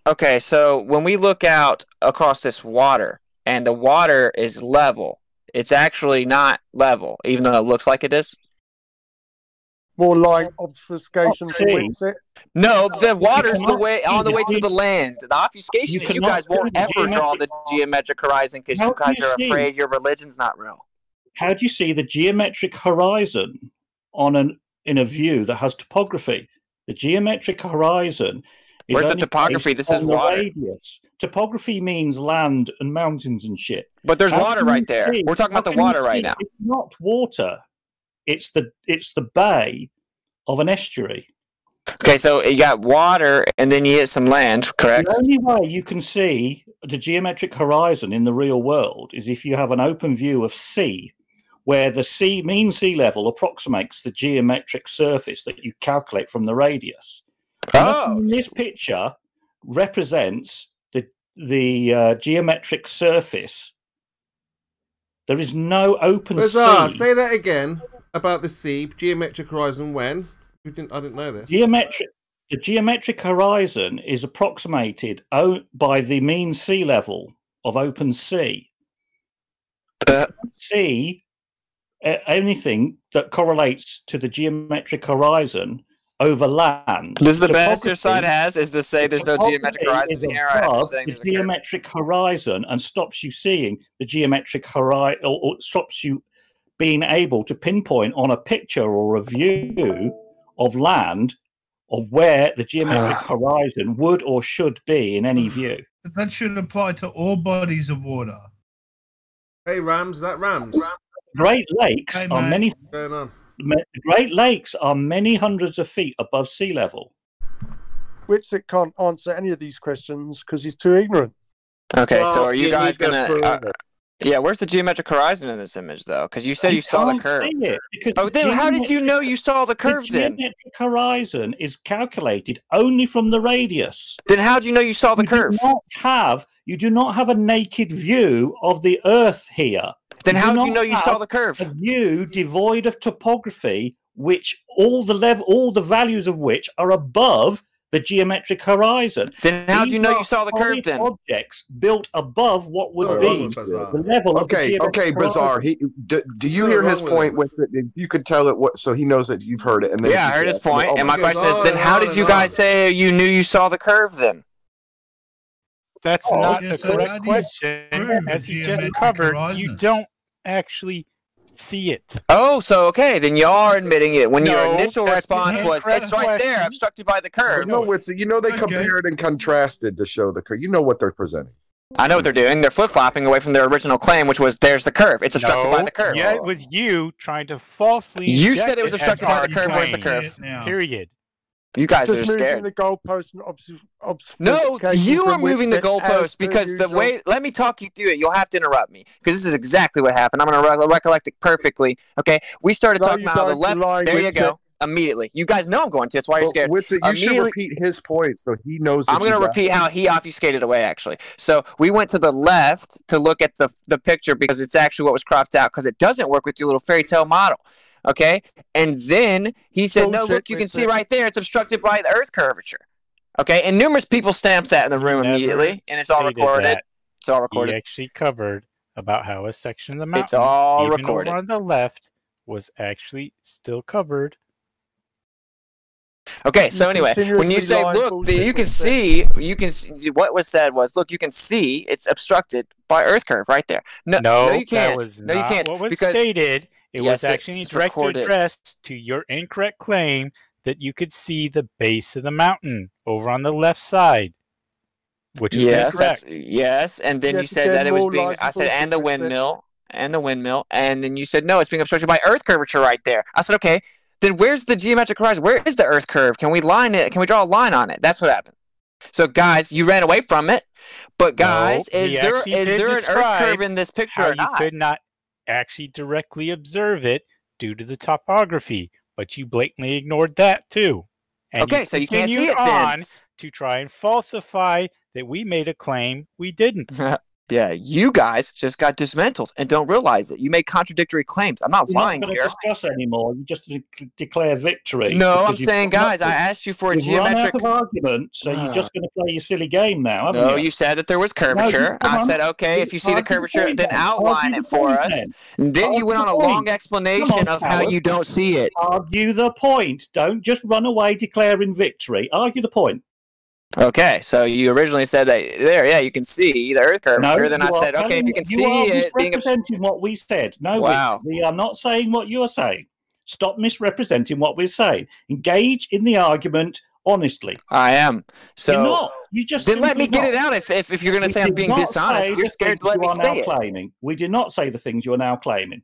Okay, so when we look out across this water, and the water is level, it's actually not level, even though it looks like it is. More like obfuscation from Witsit. No, the water's on the way to the land. The obfuscation is you guys won't ever draw the geometric horizon because you guys are afraid your religion's not real. How do you see the geometric horizon in a view that has topography? The geometric horizon is where's the topography? This is water. Radius. Topography means land and mountains and shit. But there's water right there. We're talking about the water right now. It's not water. It's the bay of an estuary. Okay, so you got water and then you hit some land, correct? The only way you can see the geometric horizon in the real world is if you have an open view of sea, where the mean sea level approximates the geometric surface that you calculate from the radius. This picture represents the geometric surface. There is no open sea. Say that again about the sea, geometric horizon when? I didn't know this. The geometric horizon is approximated by the mean sea level of open sea. See anything that correlates to the geometric horizon over land. This is the best your side has is to say there's no geometric horizon here. The geometric horizon and stops you seeing the geometric horizon, or stops you being able to pinpoint on a picture or a view of land of where the geometric horizon would or should be in any view. That should apply to all bodies of water. Hey, Rams, is that Rams? Great Lakes are many. What's going on? The Great Lakes are many hundreds of feet above sea level. Witsit can't answer any of these questions because he's too ignorant. Okay, so are you guys gonna? Yeah, where's the geometric horizon in this image, though? Because you said you saw the curve. Then how did you know you saw the curve? Then the geometric horizon is calculated only from the radius. Then how do you know you saw the curve? You do not have a naked view of the Earth here. Then how do you know you saw the curve? A view devoid of topography, which all the values of which are above the geometric horizon. Then how do you know you saw the curve? Then objects built above what would be the level of the geometric Bizarre. Do you hear his point with it? If you could tell it so he knows that you've heard it. And then I heard his point. And my question is, then how did you guys say you knew you saw the curve? Then that's not the correct question. As you just covered, you don't actually see it. Oh, so okay, then you are admitting it. When your initial response was, it's right there, obstructed by the curve. No, they compared and contrasted to show the curve. You know what they're presenting. I know what they're doing. They're flip-flopping away from their original claim, which was, there's the curve. It's obstructed by the curve. Yeah, it was you trying to falsely... You said it was obstructed by the curve. Where's the curve? Period. You guys are scared. The goalpost no, you are moving the goalpost because the way. Let me talk you through it. You'll have to interrupt me because this is exactly what happened. I'm going to recollect it perfectly. Okay, we started talking about how the left. There you go. Immediately, you guys know I'm going to. That's why you're scared. You should repeat his point so he knows. I'm going to repeat how he obfuscated away. Actually, so we went to the left to look at the picture because it's actually what was cropped out because it doesn't work with your little fairy tale model. Okay, and then he said, no, look, you can see right there, it's obstructed by the Earth curvature. Okay, and numerous people stamped that in the room immediately, and it's all recorded. It's all recorded. He actually covered about how a section of the mountain, It's all even recorded. over on the left, was actually still covered. Okay, so anyway, when you say, look, you can see, what was said was, look, you can see it's obstructed by Earth curve right there. No, you can't. That was no, you not can't. what was because stated. It yes, was actually it's directly recorded. addressed to your incorrect claim that you could see the base of the mountain over on the left side, which is incorrect. Yes, and then you said that it was being, I said, and the windmill, and then you said, no, it's being obstructed by Earth curvature right there. I said, okay, then where's the geometric horizon? Where is the Earth curve? Can we line it? Can we draw a line on it? That's what happened. So, guys, you ran away from it, but guys, No, is there an Earth curve in this picture how or not? You could not actually directly observe it due to the topography, but you blatantly ignored that too. And Okay, so you can't see continued it then. on to try and falsify that we made a claim we didn't. Yeah, you guys just got dismantled and don't realize it. You made contradictory claims. I'm not We're lying not going here. to discuss anymore. You just declare victory. No, because I'm you've saying, got guys, I nothing. asked you for a You've geometric. run out of argument, so you're just going to play your silly game now, haven't No, you? you said that there was curvature. I said, okay, if you see the curvature, then outline it for us. And then you went on a long explanation of how you don't see it. Argue the point. Don't just run away declaring victory. Argue the point. Okay, so you originally said that there, yeah, you can see the Earth curvature. Then I said, okay, if you can see it, being misrepresenting what we said. No, wow, we are not saying what you are saying. Stop misrepresenting what we're saying. Engage in the argument honestly. I am. So you're not. You just then let me get not. it out. If you're going to say I'm being dishonest, you're scared to let me say it. Claiming. We did not say the things you are now claiming.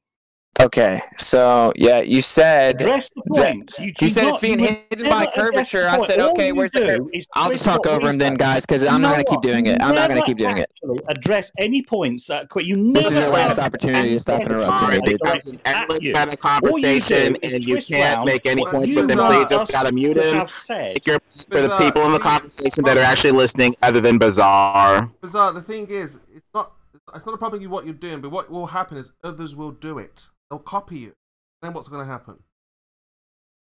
Okay, so yeah, you said address the points. You said it's being hidden by curvature. I said, okay, where's the curve? I'll just talk over him then, guys, because I'm not going to keep doing it. I'm not going to keep doing it. Address any points that you This never. is your last opportunity to stop interrupting me, dude. Endless kind of conversation, and you can't make any points with him, so you just gotta mute him. Take your for the people in the conversation that are actually listening, other than Bizarre. Bizarre. The thing is, it's not a problem with what you're doing, but what will happen is others will do it. They'll copy you. Then what's going to happen?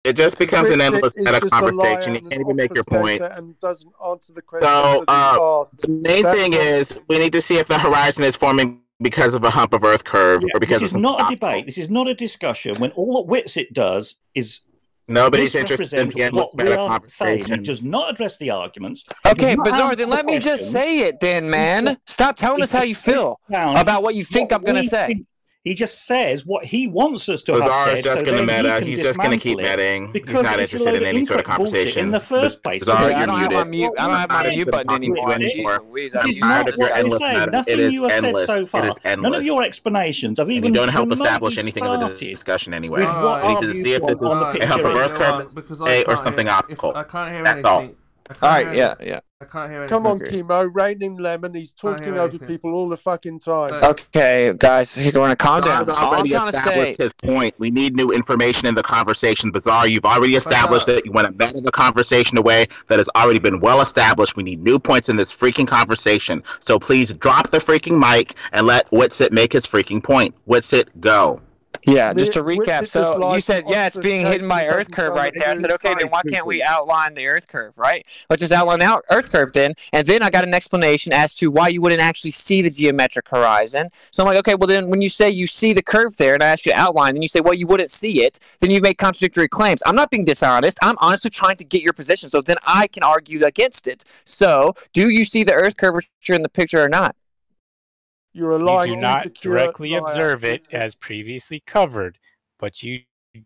It just becomes an endless kind of conversation. You can't even make your point. And doesn't answer the question. So the main thing is we need to see if the horizon is forming because of a hump of Earth curve or because this is not a debate. This is not a discussion. When all Whitsitt does is nobody's interested in the endless kind of conversation. He does not address the arguments. Okay, Bizarre, then let me just say it then, man. Stop telling us how you feel about what you think I'm going to say. He just says what he wants us to Bizarre have said. is just going to meta. He's just going to keep meting. He's not interested in any sort of conversation. In the first place, Bizarre, I don't have my mute. I don't have my mute button anymore. Jeez Louise, I'm tired of your endless meta. Nothing you have said so far. None of your explanations have even. You don't help establish anything with the discussion anyway. We need to see if this is a hump of Earth curve or something optical. I can't hear That's anything. all. All right, yeah. I can't hear anything. Come on, Chemo, rein him lemon. He's talking over people all the fucking time. Okay, guys, you're going to calm down. All I'm trying to say. His point. We need new information in the conversation. Bizarre, you've already established it. You want to meta the conversation away that has already been well established. We need new points in this freaking conversation. So please drop the freaking mic and let Whitsitt make his freaking point. Whitsitt, go. Yeah, just to recap. So you said, yeah, it's being hidden by Earth curve right there. I said, okay, then why can't we outline the Earth curve, right? Let's just outline the Earth curve then. And then I got an explanation as to why you wouldn't actually see the geometric horizon. So I'm like, okay, well then when you say you see the curve there and I ask you to outline, and you say, well, you wouldn't see it, then you make contradictory claims. I'm not being dishonest. I'm honestly trying to get your position so then I can argue against it. So do you see the Earth curvature in the picture or not? You're a lying, you do not directly observe it as previously covered, but you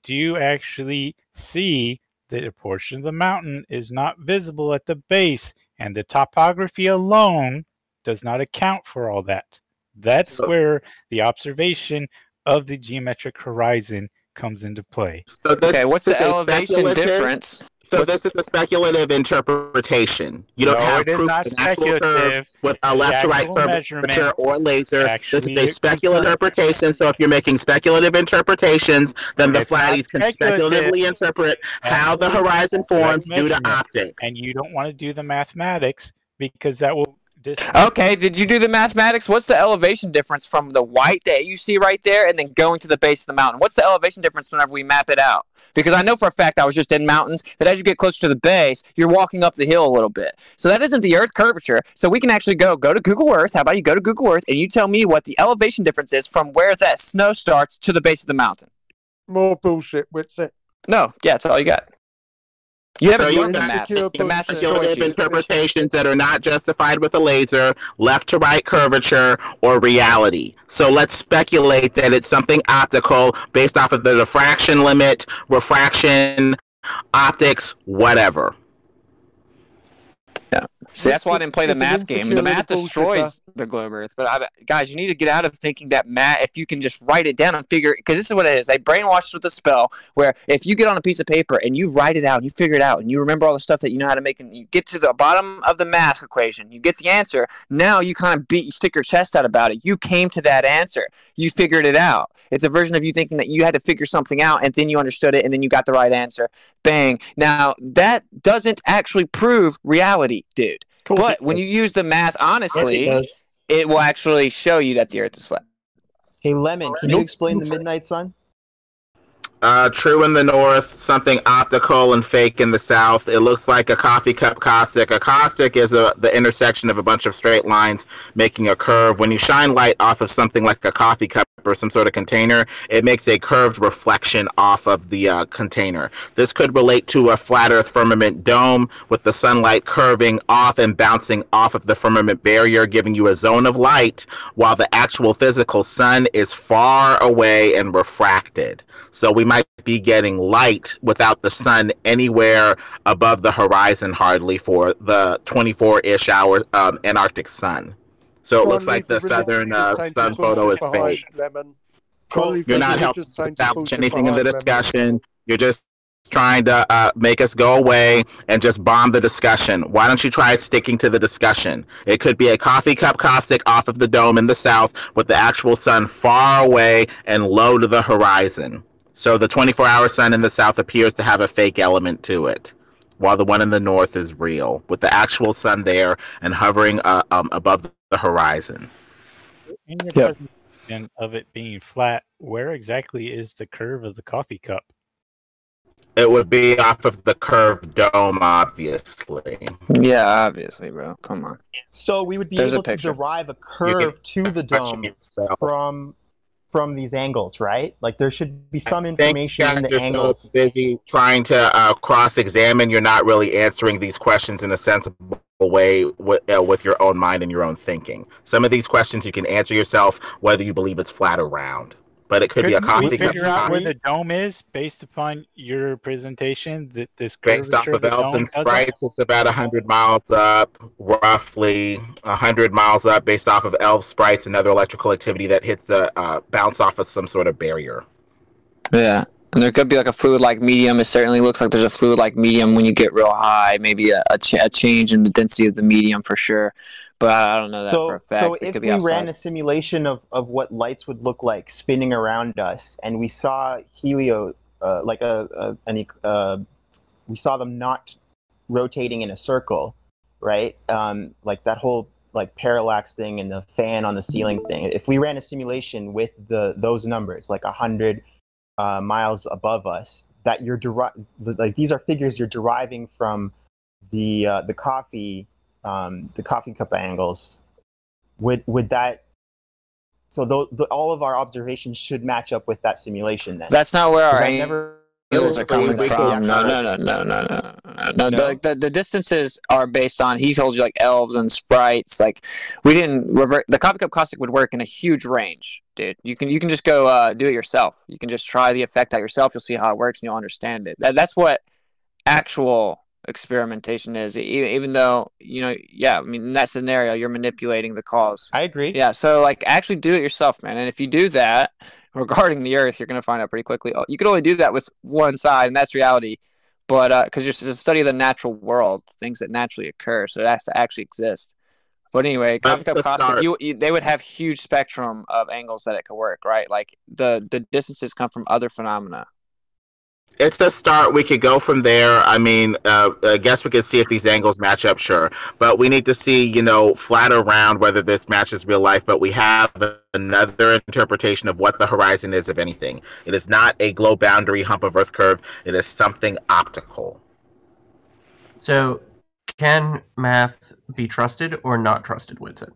do actually see that a portion of the mountain is not visible at the base, and the topography alone does not account for all that. That's where the observation of the geometric horizon comes into play. So okay, what's the elevation difference? So this is a speculative interpretation. You don't have proof of an actual curve with a left-to-right curvature or laser. This is a speculative interpretation. So if you're making speculative interpretations, then the flatties can speculatively interpret how the horizon forms due to optics. And you don't want to do the mathematics because that will distance. Okay, did you do the mathematics? What's the elevation difference from the white that you see right there and then going to the base of the mountain? What's the elevation difference whenever we map it out? Because I know for a fact, I was just in mountains, that as you get closer to the base, you're walking up the hill a little bit. So that isn't the Earth curvature. So we can actually go to Google Earth. How about you go to Google Earth and you tell me what the elevation difference is from where that snow starts to the base of the mountain? More bullshit, Witsit. No, yeah, that's all you got. You haven't So done the math. The math is speculative interpretations that are not justified with a laser, left to right curvature, or reality. So let's speculate that it's something optical based off of the diffraction limit, refraction, optics, whatever. Yeah. See, that's why I didn't play the math game. The math destroys the globe Earth. But guys, you need to get out of thinking that math, if you can just write it down and figure, because this is what it is. They brainwash us with a spell where if you get on a piece of paper and you write it out, and you figure it out, and you remember all the stuff that you know how to make, and you get to the bottom of the math equation, you get the answer. Now you kind of you stick your chest out about it. You came to that answer. You figured it out. It's a version of you thinking that you had to figure something out, and then you understood it, and then you got the right answer. Bang. Now, that doesn't actually prove reality, dude. But when you use the math honestly, it will actually show you that the Earth is flat. Hey, Lemon, can you explain the midnight sun? True in the north, something optical and fake in the south. It looks like a coffee cup caustic. A caustic is the intersection of a bunch of straight lines making a curve. When you shine light off of something like a coffee cup or some sort of container, it makes a curved reflection off of the container. This could relate to a flat earth firmament dome with the sunlight curving off and bouncing off of the firmament barrier, giving you a zone of light, while the actual physical sun is far away and refracted. So we might be getting light without the sun anywhere above the horizon hardly for the 24-ish hour Antarctic sun. So it looks like the southern sun photo is fake. You're not helping establish anything in the discussion. You're just trying to make us go away and just bomb the discussion. Why don't you try sticking to the discussion? It could be a coffee cup caustic off of the dome in the south with the actual sun far away and low to the horizon. So the 24-hour sun in the south appears to have a fake element to it, while the one in the north is real, with the actual sun there and hovering above the horizon. In your presentation of it being flat, where exactly is the curve of the coffee cup? It would be off of the curved dome, obviously. Yeah, obviously, bro. Come on. So we would be able to derive a curve to the dome from these angles, right? Like there should be some information in the angles. So busy trying to cross-examine, you're not really answering these questions in a sensible way with your own mind and your own thinking. Some of these questions you can answer yourself whether you believe it's flat or round. But it could be a coffee cup. Figure out where the dome is based upon your presentation. That this based off of elves and sprites, it's about 100 miles up, roughly 100 miles up, based off of elves, sprites, and other electrical activity that hits the bounce off of some sort of barrier. Yeah, and there could be like a fluid-like medium. It certainly looks like there's a fluid-like medium when you get real high. Maybe a change in the density of the medium for sure. But I don't know that for a fact. So if we ran a simulation of what lights would look like spinning around us, and we saw helio, we saw them not rotating in a circle, right? Like that whole like parallax thing and the fan on the ceiling thing. If we ran a simulation with those numbers, like 100 miles above us, that you're like these are figures you're deriving from the coffee cup angles, would that, so all of our observations should match up with that simulation then? That's not where our angles are coming from. No. The distances are based on, he told you, like elves and sprites. Like we didn't revert. The coffee cup caustic would work in a huge range, dude. You can just go do it yourself. You can just try the effect out yourself. You'll see how it works and you'll understand it. That's what actual experimentation is, even though I mean in that scenario you're manipulating the cause. I agree. Yeah, so like actually do it yourself, man. And if you do that regarding the Earth, you're going to find out pretty quickly you can only do that with one side, and that's reality. But because it's a study of the natural world, things that naturally occur, so it has to actually exist. But anyway, coffee cup caustic, they would have huge spectrum of angles that it could work, right? Like the distances come from other phenomena. It's the start. We could go from there. I mean, I guess we could see if these angles match up, sure. But we need to see, you know, flat or round, whether this matches real life. But we have another interpretation of what the horizon is, if anything. It is not a globe boundary hump of Earth curve. It is something optical. So, can math be trusted or not trusted, Winston?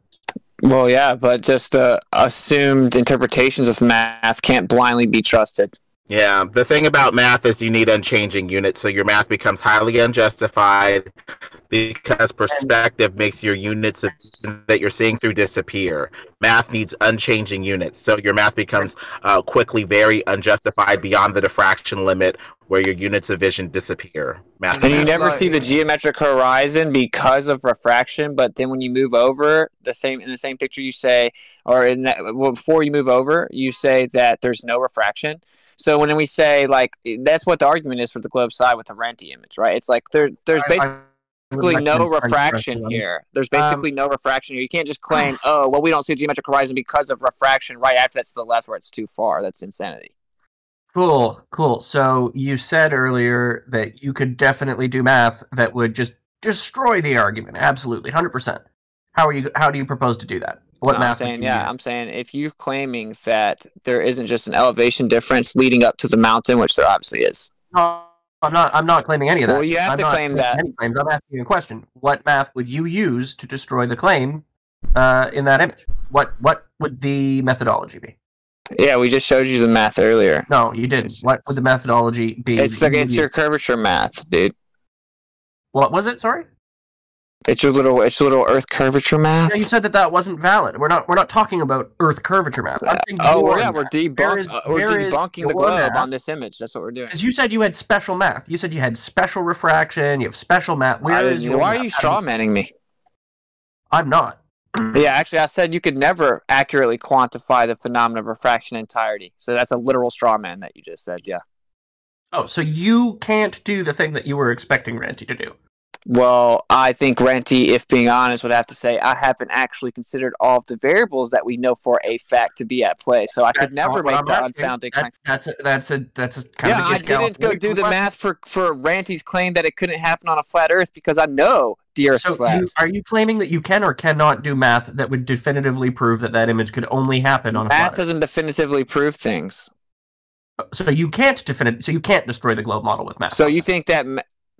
Well, yeah, but just assumed interpretations of math can't blindly be trusted. Yeah, the thing about math is you need unchanging units, so your math becomes highly unjustified because perspective makes your units that you're seeing through disappear. Math needs unchanging units, so your math becomes quickly very unjustified beyond the diffraction limit where your units of vision disappear. And you never see the geometric horizon because of refraction, but then when you move over, in the same picture you say, or in that, well, before you move over, you say that there's no refraction. So when we say, like, that's what the argument is for the globe side with the Renti image, right? It's like there's basically no refraction here. There's basically no refraction here. You can't just claim, oh, well, we don't see a geometric horizon because of refraction right after that's the left where it's too far. That's insanity. Cool. So you said earlier that you could definitely do math that would just destroy the argument. Absolutely, 100%. How do you propose to do that? What math? I'm saying if you're claiming that there isn't just an elevation difference leading up to the mountain, which there obviously is. No, I'm not claiming any of that. Well, you have to claim that. Any claims. I'm asking you a question. What math would you use to destroy the claim in that image? What would the methodology be? Yeah, we just showed you the math earlier. No, you didn't. What would the methodology be? It's your curvature math, dude. What was it? Sorry. It's your little Earth curvature math. Yeah, you said that wasn't valid. We're not talking about Earth curvature math. We're debunking the globe on this image. That's what we're doing. Because you said you had special math. You said you had special refraction. You have special math. Why are you strawmanning me? I'm not. Yeah, actually, I said you could never accurately quantify the phenomenon of refraction entirety. So that's a literal straw man that you just said, yeah. Oh, so you can't do the thing that you were expecting Renti to do. Well, I think Renti, if being honest, would have to say I haven't actually considered all of the variables that we know for a fact to be at play. So I could never make the unfounded claim. That's a kind of I didn't go do the math for Renti's claim that it couldn't happen on a flat Earth because I know the Earth's flat. Are you claiming that you can or cannot do math that would definitively prove that image could only happen on a flat Earth? Math doesn't definitively prove things. So you can't destroy the globe model with math. So you think that?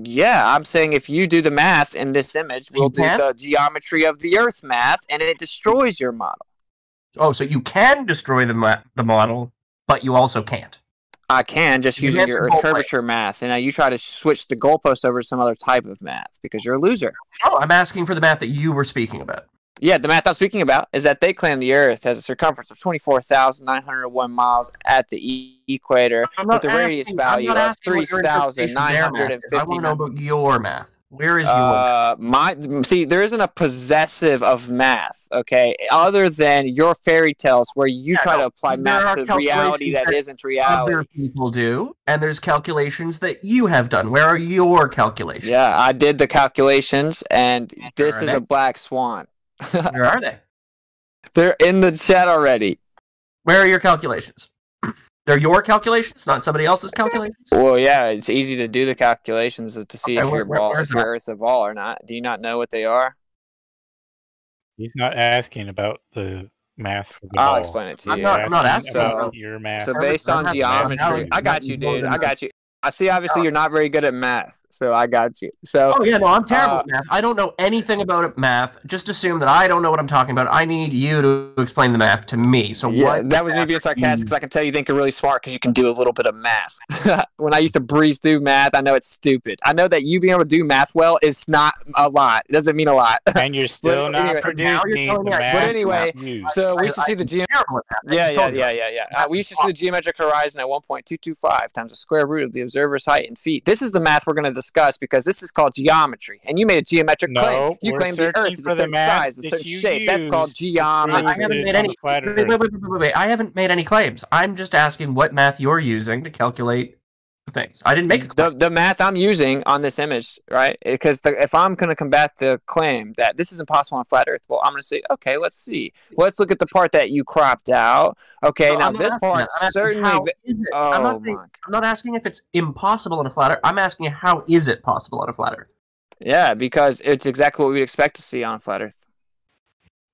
Yeah, I'm saying if you do the math in this image, we'll do the geometry of the Earth math, and it destroys your model. Oh, so you can destroy the model, but you also can't. I can, just using your Earth curvature math, and now you try to switch the goalpost over to some other type of math because you're a loser. Oh, I'm asking for the math that you were speaking about. Yeah, the math I'm speaking about is that they claim the Earth has a circumference of 24,901 miles at the equator with a radius value of 3,950. I want to know about your math. Where is your math? See, there isn't a possessive of math, okay, other than your fairy tales where you try to apply math to reality that isn't reality. Other people do, and there's calculations that you have done. Where are your calculations? Yeah, I did the calculations, and this is a black swan. Where are they? They're in the chat already. Where are your calculations? They're your calculations, not somebody else's calculations? Well, yeah, it's easy to do the calculations to see if your Earth's a ball or not. Do you not know what they are? He's not asking about the math for the I'll ball. explain it to you. I'm not asking about your math. So based on geometry, I got you, dude. I got you. I see. Obviously, you're not very good at math, so I got you. So. Oh yeah, no, I'm terrible at math. I don't know anything about math. Just assume that I don't know what I'm talking about. I need you to explain the math to me. So yeah, that was me being sarcastic because I can tell you think you're really smart because you can do a little bit of math. When I used to breeze through math, I know it's stupid. I know that you being able to do math well is not a lot. It doesn't mean a lot. And you're still not producing the math. But anyway, so we used to see the we used to see the geometric horizon at 1.225 times the square root of the observer's height in feet. This is the math we're going to discuss because this is called geometry, and you made a geometric claim. You claimed the Earth is a certain size, a certain shape. That's called geometry. I haven't made any. Wait. I haven't made any claims. I'm just asking what math you're using to calculate things. I didn't make a claim. The math I'm using on this image, right? Because if I'm going to combat the claim that this is impossible on a flat Earth, well, I'm going to say, okay, let's see. Let's look at the part that you cropped out. Okay, now this part certainly. I'm not asking if it's impossible on a flat Earth. I'm asking you, how is it possible on a flat Earth? Yeah, because it's exactly what we'd expect to see on a flat Earth.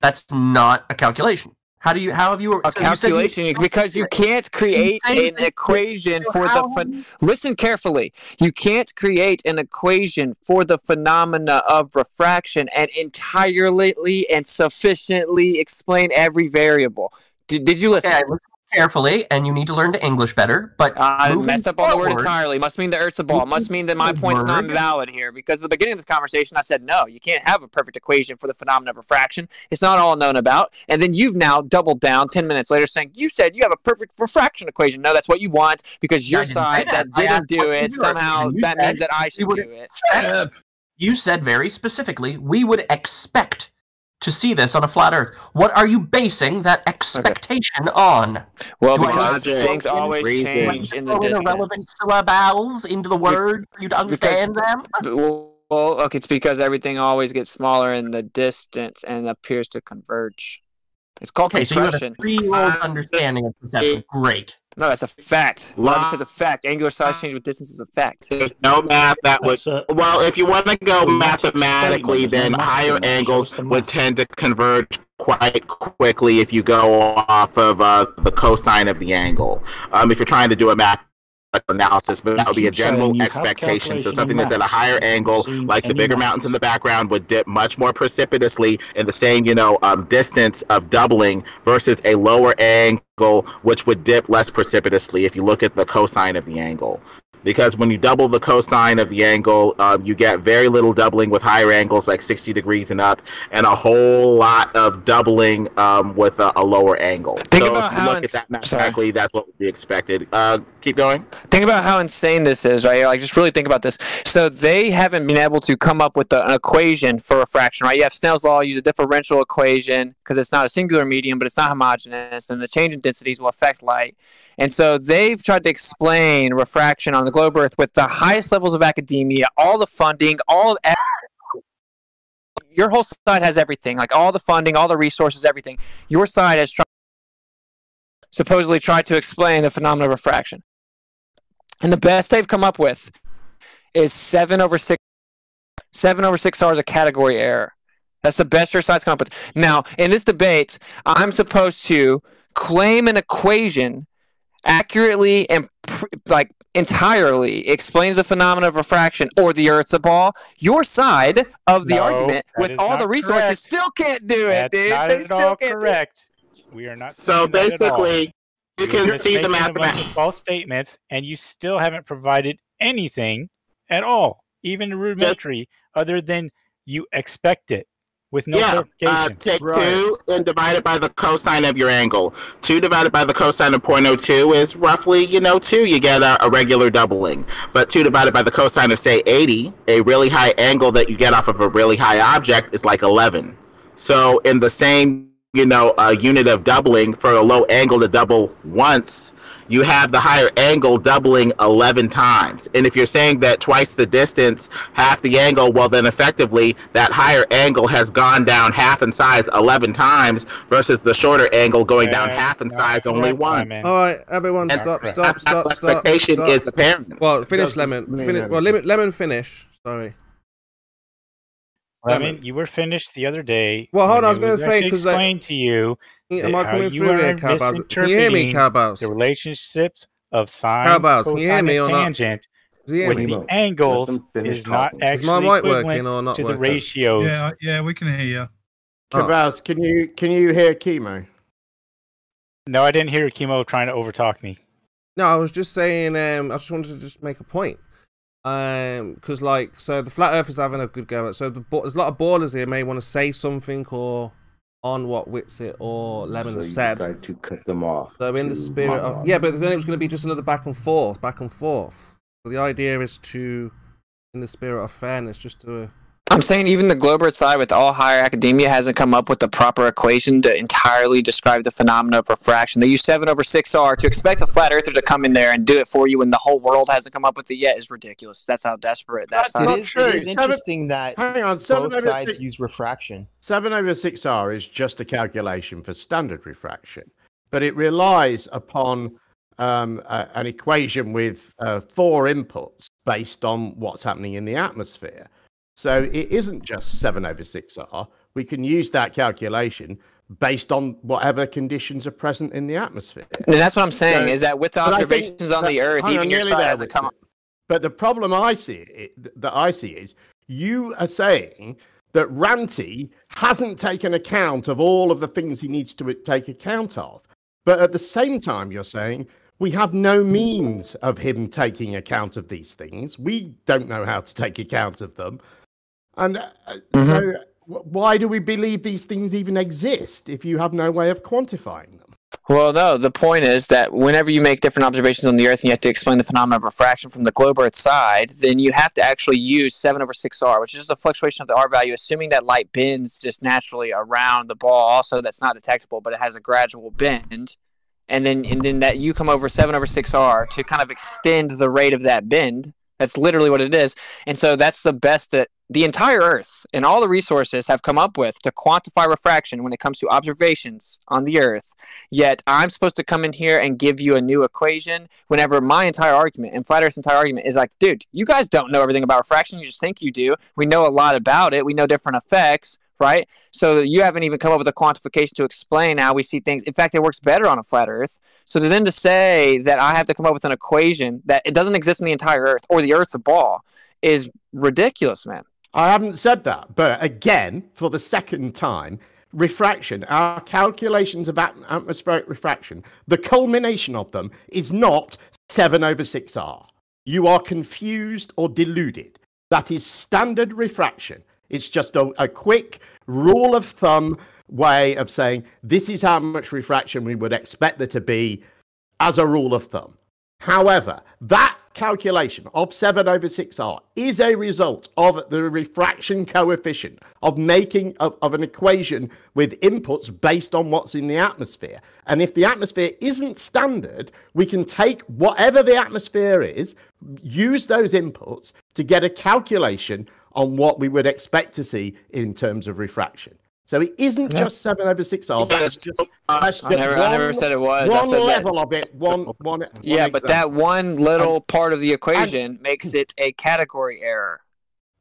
That's not a calculation. How have you a calculation? Because you can't create an equation for the listen carefully. You can't create an equation for the phenomena of refraction and entirely and sufficiently explain every variable. Did you listen? Okay, listen carefully, and you need to learn to English better. But I messed up on the word entirely. Must mean the Earth's a ball. Must mean that my point's not valid here. Because at the beginning of this conversation, I said, no, you can't have a perfect equation for the phenomenon of refraction. It's not all known about. And then you've now doubled down 10 minutes later saying, you said you have a perfect refraction equation. No, that's what you want because your side that didn't do it, somehow that means that I should do it. You said very specifically, we would expect to see this on a flat Earth. What are you basing that expectation on? Well, because things always change in the distance. Irrelevant syllables into the word for you to understand them? Well, okay, it's because everything always gets smaller in the distance and appears to converge. It's called compression. So you have a 3-year-old understanding of perception. Great. No, that's a fact. I just said a fact. Angular size change with distance is a fact. There's no math that would. Well, if you want to go mathematically, then higher angles would tend to converge quite quickly if you go off of the cosine of the angle. If you're trying to do a math analysis, but that would be a general expectation. So something that's at a higher angle, like the bigger mountains in the background, would dip much more precipitously in the same, distance of doubling versus a lower angle, which would dip less precipitously if you look at the cosine of the angle. Because when you double the cosine of the angle, you get very little doubling with higher angles, like 60 degrees and up, and a whole lot of doubling with a lower angle. Think so about if you how look at that mathematically, that's what would be expected. Keep going. Think about how insane this is, right? Like, just really think about this. So they haven't been able to come up with an equation for refraction, right? You have Snell's law, use a differential equation because it's not a singular medium, but it's not homogeneous, and the change in densities will affect light. And so they've tried to explain refraction on the globe Earth with the highest levels of academia, all the funding, your whole side has everything, like all the funding, all the resources, everything. Your side has supposedly tried to explain the phenomenon of refraction. And the best they've come up with is 7 over 6 stars of category error. That's the best your side's come up with. Now, in this debate, I'm supposed to claim an equation accurately and entirely explains the phenomenon of refraction or the Earth's a ball. Your side of the argument with all the resources still can't do it, dude. They still can't do it. We are not. So basically, you can see the mathematics. False statements, and you still haven't provided anything at all, even rudimentary, other than you expect it. With no clarification. Take 2 and divide it by the cosine of your angle. 2 divided by the cosine of 0.02 is roughly, 2. You get a regular doubling. But 2 divided by the cosine of, say, 80, a really high angle that you get off of a really high object is like 11. So in the same, unit of doubling, for a low angle to double once, you have the higher angle doubling 11 times. And if you're saying that twice the distance, half the angle, well, then effectively that higher angle has gone down half in size 11 times versus the shorter angle going down half in size only once. All right, everyone, stop. Expectation is apparent. Well, finish, Lemon. Lemon, finish. Sorry. Lemon, you were finished the other day. Well, hold on, I was going to say, because explained to you. Am I coming through here, Cowboys? Can you hear me, Cowboys? The relationships of sine, Cowboys, can you hear me or not? Tangent with the angles is not actually equivalent to the ratios. Yeah, we can hear you. Cowboys, can you hear Chemo? No, I didn't hear Chemo trying to overtalk me. No, I was just saying. I just wanted to just make a point. Because so the flat Earth is having a good go. So there's a lot of ballers here may want to say something or on what Witsit or Lemon said. To cut them off. So in the spirit of but then it was going to be just another back and forth. So the idea is to, in the spirit of fairness, just to I'm saying even the Globe Earth side with all higher academia hasn't come up with the proper equation to entirely describe the phenomena of refraction. They use 7/6R. To expect a flat earther to come in there and do it for you when the whole world hasn't come up with it yet is ridiculous. That's how desperate that side is. It is interesting that both sides use refraction. 7/6R is just a calculation for standard refraction, but it relies upon an equation with 4 inputs based on what's happening in the atmosphere. So it isn't just 7/6R. We can use that calculation based on whatever conditions are present in the atmosphere. And that's what I'm saying, is that with the observations on the Earth, even your side hasn't come up. But the problem I see is you are saying that Ranty hasn't taken account of all of the things he needs to take account of. But at the same time, you're saying we have no means of him taking account of these things. We don't know how to take account of them. And so why do we believe these things even exist if you have no way of quantifying them? Well, no, the point is that whenever you make different observations on the Earth and you have to explain the phenomena of refraction from the Globe Earth side, then you have to actually use 7/6R, which is just a fluctuation of the R value, assuming that light bends just naturally around the ball. Also, that's not detectable, but it has a gradual bend. And then that you come over 7/6R to kind of extend the rate of that bend. That's literally what it is. And so that's the best that the entire Earth and all the resources have come up with to quantify refraction when it comes to observations on the Earth. Yet I'm supposed to come in here and give you a new equation whenever my entire argument and Flat Earth's entire argument is like, dude, you guys don't know everything about refraction. You just think you do. We know a lot about it. We know different effects. Right? So you haven't even come up with a quantification to explain how we see things. In fact, it works better on a flat Earth. So then to say that I have to come up with an equation that it doesn't exist in the entire Earth or the Earth's a ball is ridiculous, man. I haven't said that. But again, for the second time, refraction, our calculations about atmospheric refraction, the culmination of them is not 7/6R. You are confused or deluded. That is standard refraction. It's just a quick rule of thumb way of saying this is how much refraction we would expect there to be as a rule of thumb. However, that calculation of 7/6R is a result of the refraction coefficient of making of an equation with inputs based on what's in the atmosphere. And if the atmosphere isn't standard, we can take whatever the atmosphere is, use those inputs to get a calculation on what we would expect to see in terms of refraction. So it isn't just 7/6R. That's I never said it was. One I said level that, of it. One yeah, but that one little part of the equation makes it a category error.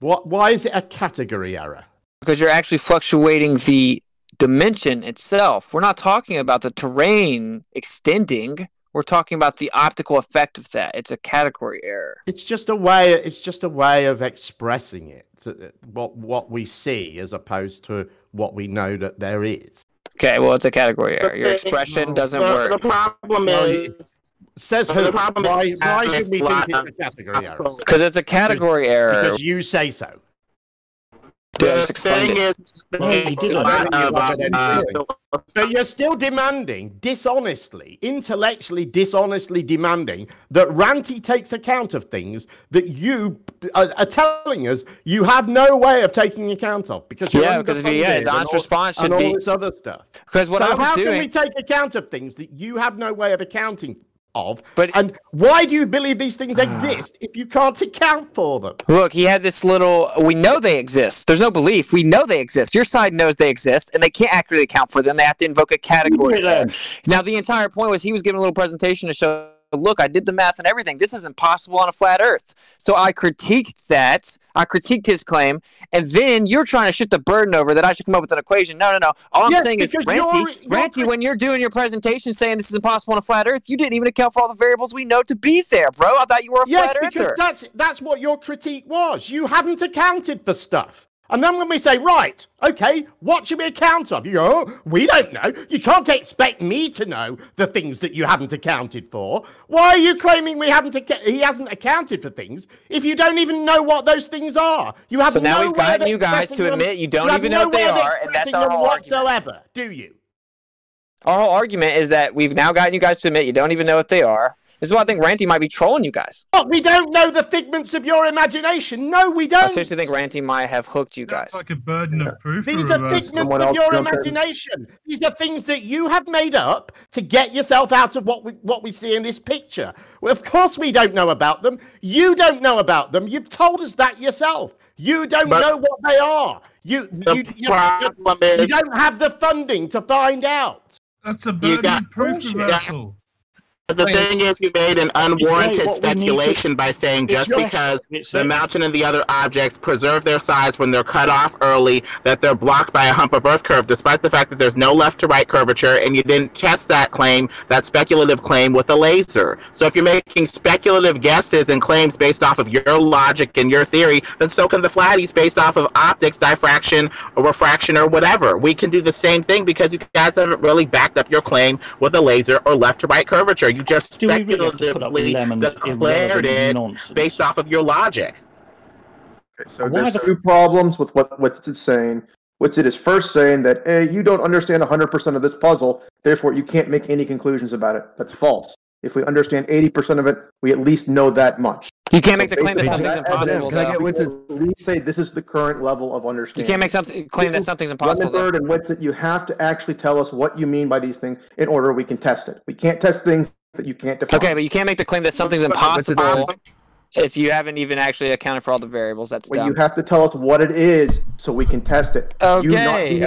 Why is it a category error? Because you're actually fluctuating the dimension itself. We're not talking about the terrain extending. We're talking about the optical effect of that. It's a category error. It's just a way. It's just a way of expressing it. What we see, as opposed to what we know that there is. Okay, well, it's a category error. Your expression doesn't work. The problem is. Says who? Why should we think it's a category error? Because it's a category error. Because you say so. The thing is, so you're still demanding, intellectually dishonestly demanding that Ranty takes account of things that you are telling us you have no way of taking account of because you're because if his honest response should and be all this other stuff. Because what I was how doing, can we take account of things that you have no way of accounting of? And why do you believe these things exist if you can't account for them? Look, he had this little, we know they exist. There's no belief. We know they exist. Your side knows they exist, and they can't accurately account for them. They have to invoke a category. Now, the entire point was he was giving a little presentation to show, look, I did the math and everything. This is impossible on a flat Earth. So I critiqued that. I critiqued his claim. And then you're trying to shift the burden over that I should come up with an equation. No. All I'm saying is, Ranty, when you're doing your presentation saying this is impossible on a flat Earth, you didn't even account for all the variables we know to be there, bro. I thought you were a flat earther. Yes, because that's what your critique was. You hadn't accounted for stuff. And then when we say, right, okay, what should we account of? You go, oh, we don't know. You can't expect me to know the things that you haven't accounted for. Why are you claiming he hasn't accounted for things if you don't even know what those things are? You have so now we've gotten you guys to admit you don't even know what they are, and that's our whole whatsoever, argument. Do you? Our whole argument is that we've now gotten you guys to admit you don't even know what they are. This is why I think Ranty might be trolling you guys. But we don't know the figments of your imagination. No, we don't. I seriously think Ranty might have hooked you guys. That's like a burden of proof. These are figments of your imagination. These are things that you have made up to get yourself out of what we see in this picture. Well, of course we don't know about them. You don't know about them. You've told us that yourself. You don't know what they are. You don't have the funding to find out. That's a burden of proof reversal. The thing is, you made an unwarranted speculation by saying just because the mountain and the other objects preserve their size when they're cut off early, that they're blocked by a hump of Earth curve, despite the fact that there's no left-to-right curvature, and you didn't test that claim, that speculative claim, with a laser. So if you're making speculative guesses and claims based off of your logic and your theory, then so can the flatties based off of optics, diffraction, or refraction, or whatever. We can do the same thing because you guys haven't really backed up your claim with a laser or left-to-right curvature. You just speculatively declared it based off of your logic. Okay, so there's two problems with what it's saying. Which it is first saying that you don't understand 100% of this puzzle, therefore you can't make any conclusions about it. That's false. If we understand 80% of it, we at least know that much. You can't make the claim that something's impossible. Can I get Winston? At least say this is the current level of understanding. You can't make claim that something's impossible. Lemonbird and Winston, you have to actually tell us what you mean by these things in order we can test it. We can't test things that you can't define. Okay, but you can't make the claim that something's impossible if you haven't even actually accounted for all the variables. That's dumb. You have to tell us what it is so we can test it. Okay,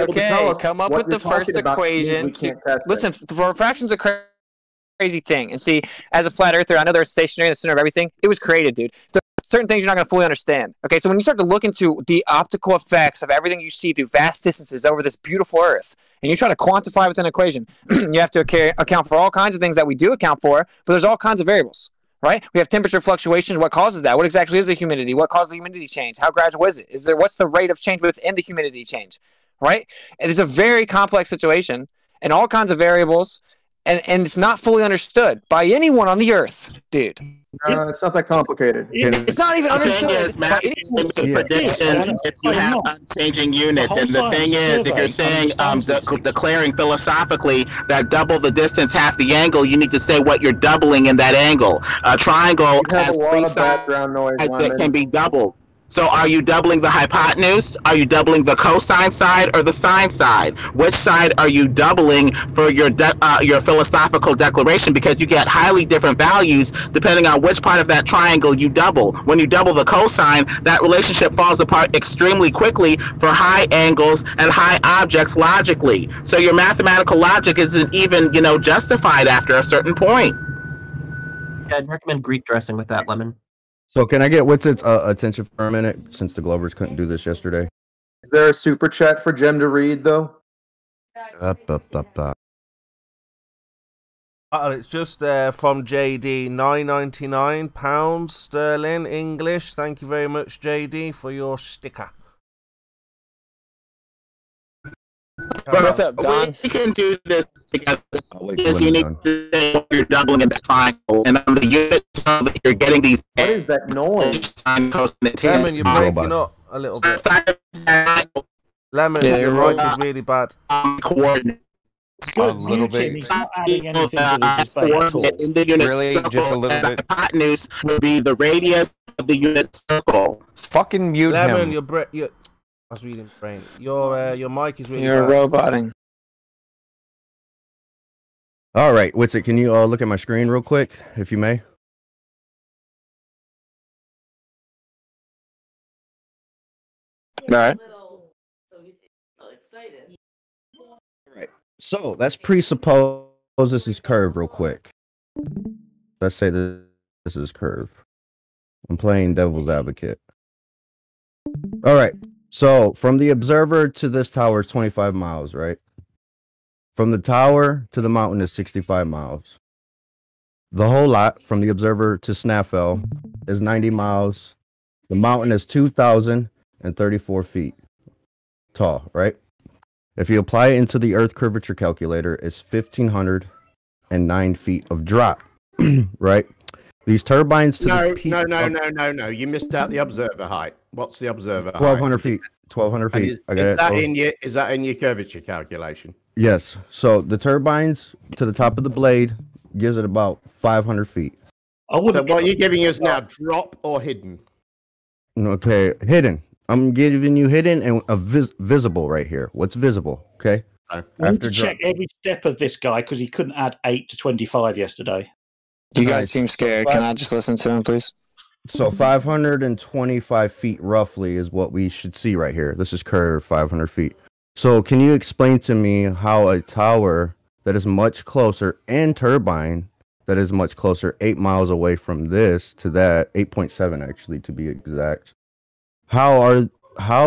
come up with the first equation. Listen, refraction's a crazy thing. And see, as a flat earther, I know they're stationary in the center of everything. It was created, dude. So certain things you're not going to fully understand. Okay, so when you start to look into the optical effects of everything you see through vast distances over this beautiful Earth, and you try to quantify with an equation, you have to account for all kinds of things that we do account for, but there's all kinds of variables. Right? We have temperature fluctuations. What causes that? What exactly is the humidity? What causes the humidity change? How gradual is it? What's the rate of change within the humidity change? Right? And it's a very complex situation and all kinds of variables, and it's not fully understood by anyone on the Earth, dude. It's not that complicated. It's not even understood. If you have unchanging units, and the thing is, if you're saying declaring philosophically that double the distance, half the angle, you need to say what you're doubling in that angle. A triangle has three sides that can be doubled. So are you doubling the hypotenuse? Are you doubling the cosine side or the sine side? Which side are you doubling for your philosophical declaration? Because you get highly different values depending on which part of that triangle you double. When you double the cosine, that relationship falls apart extremely quickly for high angles and high objects logically. So your mathematical logic isn't even, justified after a certain point. Yeah, I'd recommend Greek dressing with that, Lemon. So can I get Winston's attention for a minute, since the Glovers couldn't do this yesterday? Is there a super chat for Jem to read, though? It's just from JD, £9.99 sterling English. Thank you very much, JD, for your sticker. What's up, Don? We can do this together. Because you need to say what you're doubling in the triangle, and on the unit that you're getting these. What is that noise? Lemon, you're breaking up a little bit. Lemon, your mic is really bad. A little bit. He's not adding anything to the display at all. Really, just a little bit. The hypotenuse would be the radius of the unit circle. Fucking mute Lemon, him. I was reading brain. Your mic is really You're bad. roboting. All right, Winston, can you look at my screen real quick, if you may? All right. So let's presuppose this is curved real quick. Let's say this is curved. I'm playing devil's advocate. All right. So from the observer to this tower is 25 miles, right? From the tower to the mountain is 65 miles. The whole lot from the observer to Snaffell is 90 miles. The mountain is 2,034 feet tall, right? If you apply it into the Earth curvature calculator, it's 1,509 feet of drop, right? These turbines to the peak. No. You missed out the observer height. What's the observer height? 1,200 feet. 1,200 feet. Is that in your curvature calculation? Yes. So the turbines to the top of the blade gives it about 500 feet. So what are you giving us now? Drop or hidden? Okay, hidden. I'm giving you hidden and a visible right here. What's visible? Okay. I need to check every step of this guy because he couldn't add 8 to 25 yesterday. You guys seem scared. Can I just listen to him, please? So 525 feet roughly is what we should see right here. This is curved 500 feet. So can you explain to me how a tower that is much closer and turbine that is much closer 8 miles away from this to that, 8.7 actually to be exact, how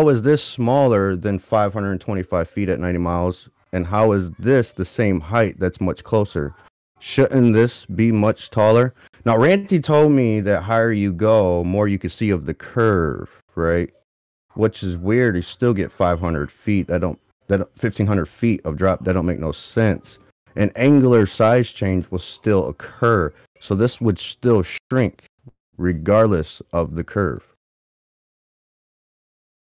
is this smaller than 525 feet at 90 miles, and how is this the same height that's much closer? Shouldn't this be much taller? Now, Ranty told me that higher you go, more you can see of the curve, right? Which is weird. You still get 500 feet. That 1,500 feet of drop. That don't make no sense. An angular size change will still occur, so this would still shrink regardless of the curve.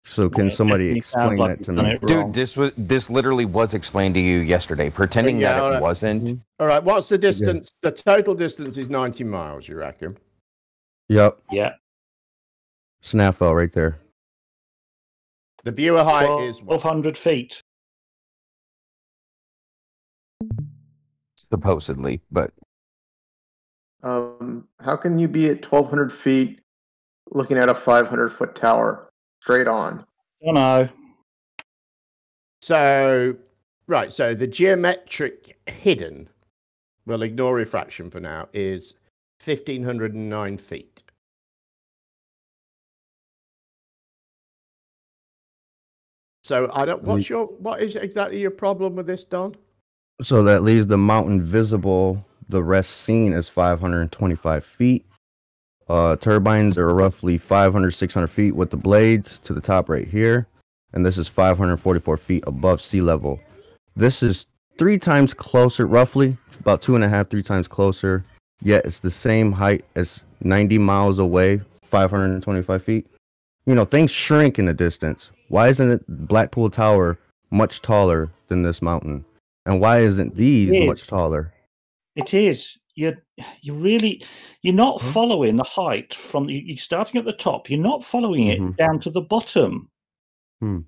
So can somebody explain that to me? Dude, this literally was explained to you yesterday. Pretending that it wasn't. All right, what's the distance? The total distance is 90 miles, you reckon? Yep. Yeah. Snaffle right there. The viewer height is 1,200 feet. Supposedly, but how can you be at 1,200 feet looking at a 500-foot tower straight on? I don't know. So, right, so the geometric hidden, we'll ignore refraction for now, is 1,509 feet. So I don't. What is exactly your problem with this, Don? So that leaves the mountain visible. The rest seen is 525 feet. Turbines are roughly 500, 600 feet with the blades to the top right here. And this is 544 feet above sea level. This is 3 times closer, roughly, about 2.5, 3 times closer. Yet it's the same height as 90 miles away, 525 feet. You know, things shrink in the distance. Why isn't it Blackpool Tower much taller than this mountain? And why isn't these much taller? It is. You're not following the height from you're starting at the top. You're not following it down to the bottom. So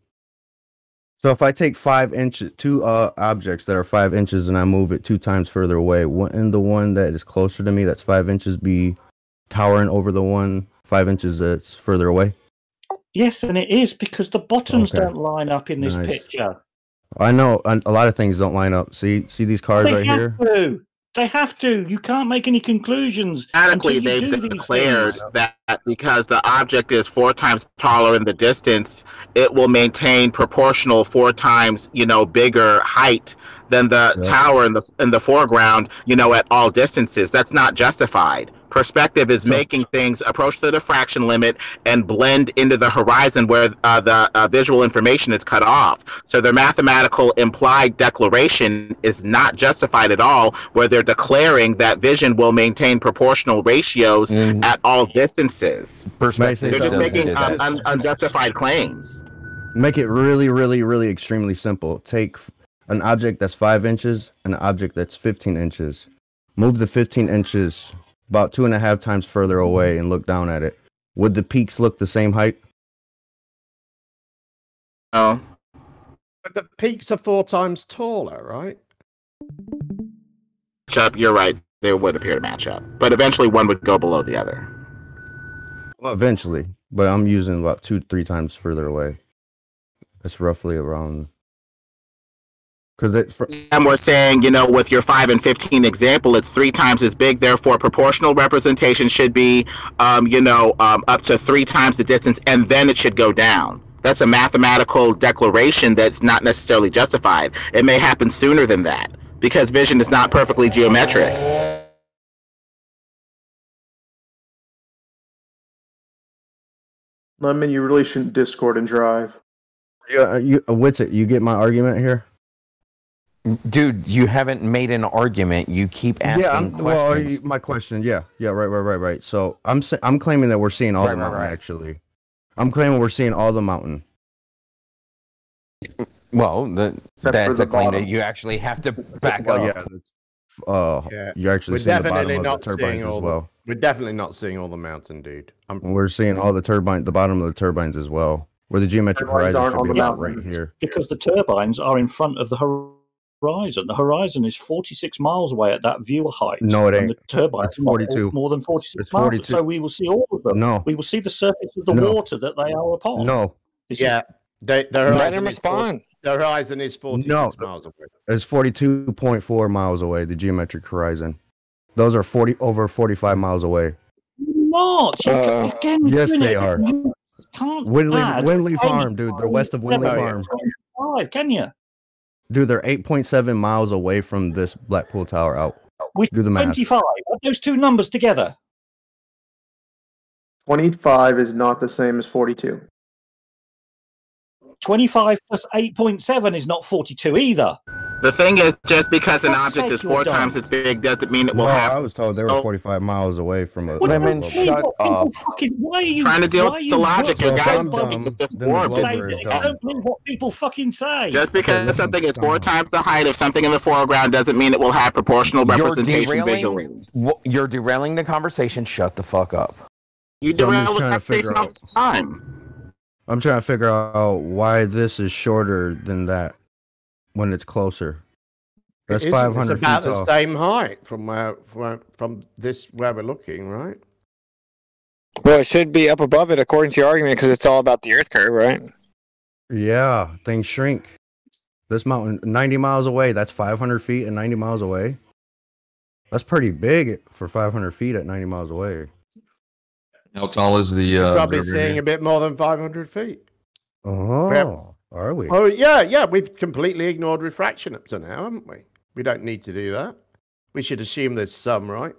if I take 5 inches, 2 objects that are 5 inches, and I move it 2 times further away, wouldn't the one that is closer to me, that's 5 inches, be towering over the one 5 inches that's further away? Yes, and it is because the bottoms don't line up in this picture. I know a lot of things don't line up. See these cars right here? They have to. You can't make any conclusions. Automatically, they've declared that because the object is 4 times taller in the distance, it will maintain proportional 4 times, bigger height than the tower in the foreground, at all distances. That's not justified. Perspective is making things approach the diffraction limit and blend into the horizon where the visual information is cut off. So their mathematical implied declaration is not justified at all, where they're declaring that vision will maintain proportional ratios at all distances. They're just making unjustified claims. Make it really, really, really extremely simple. Take an object that's 5 inches and an object that's 15 inches. Move the 15 inches about 2.5 times further away and look down at it. Would the peaks look the same height? Oh. But the peaks are 4 times taller, right? You're right. They would appear to match up. But eventually one would go below the other. Well, eventually. But I'm using about 2-3 times further away. That's roughly around... And we're saying, with your 5 and 15 example, it's 3 times as big. Therefore, proportional representation should be, up to 3 times the distance, and then it should go down. That's a mathematical declaration that's not necessarily justified. It may happen sooner than that because vision is not perfectly geometric. Lemon, you really shouldn't Discord and drive. Yeah, you get my argument here? Dude, you haven't made an argument. You keep asking questions. Well, my question, right. So I'm claiming that we're seeing all the mountain. Actually, I'm claiming we're seeing all the mountain. Well, that's a claim that you actually have to back up. Yeah, you're actually seeing the bottom of the turbines as well. We're definitely not seeing all the mountain, dude. We're seeing all the bottom of the turbines as well, where the geometric horizon should be about right here. Because the turbines are in front of the horizon. The horizon is 46 miles away at that viewer height. No, it ain't. And the turbines it's 42. More than 46 it's miles. 42. So we will see all of them. No. We will see the surface of the water that they are upon. No. The horizon is 46 miles away. It's 42.4 miles away, the geometric horizon. Those are over 45 miles away. Not. Yes, they are. Windley Farm, dude. They're west of Windley Farm. Can you? Dude, they're 8.7 miles away from this Blackpool Tower out. Do the math. 25. Add those two numbers together. 25 is not the same as 42. 25 plus 8.7 is not 42 either. The thing is, just because an object is 4 times as big doesn't mean it will have. I was told they were 45 miles away from a. Lemon, shut up. Why are you trying to deal with the logic? Your guys is just deformed. I don't believe what people fucking say. Just because something is 4 times the height of something in the foreground doesn't mean it will have proportional representation visually. You're derailing the conversation. Shut the fuck up. You derail the conversation all the time. I'm trying to figure out why this is shorter than that when it's closer. That's 500 feet tall. It's about the same height from this where we're looking, right? Well, it should be up above it according to your argument because it's all about the Earth curve, right? Yeah, things shrink. This mountain, 90 miles away, that's 500 feet and 90 miles away. That's pretty big for 500 feet at 90 miles away. How tall is the? Probably seeing a bit more than 500 feet. Oh, are we? Oh, yeah. We've completely ignored refraction up to now, haven't we? We don't need to do that. We should assume there's some, right?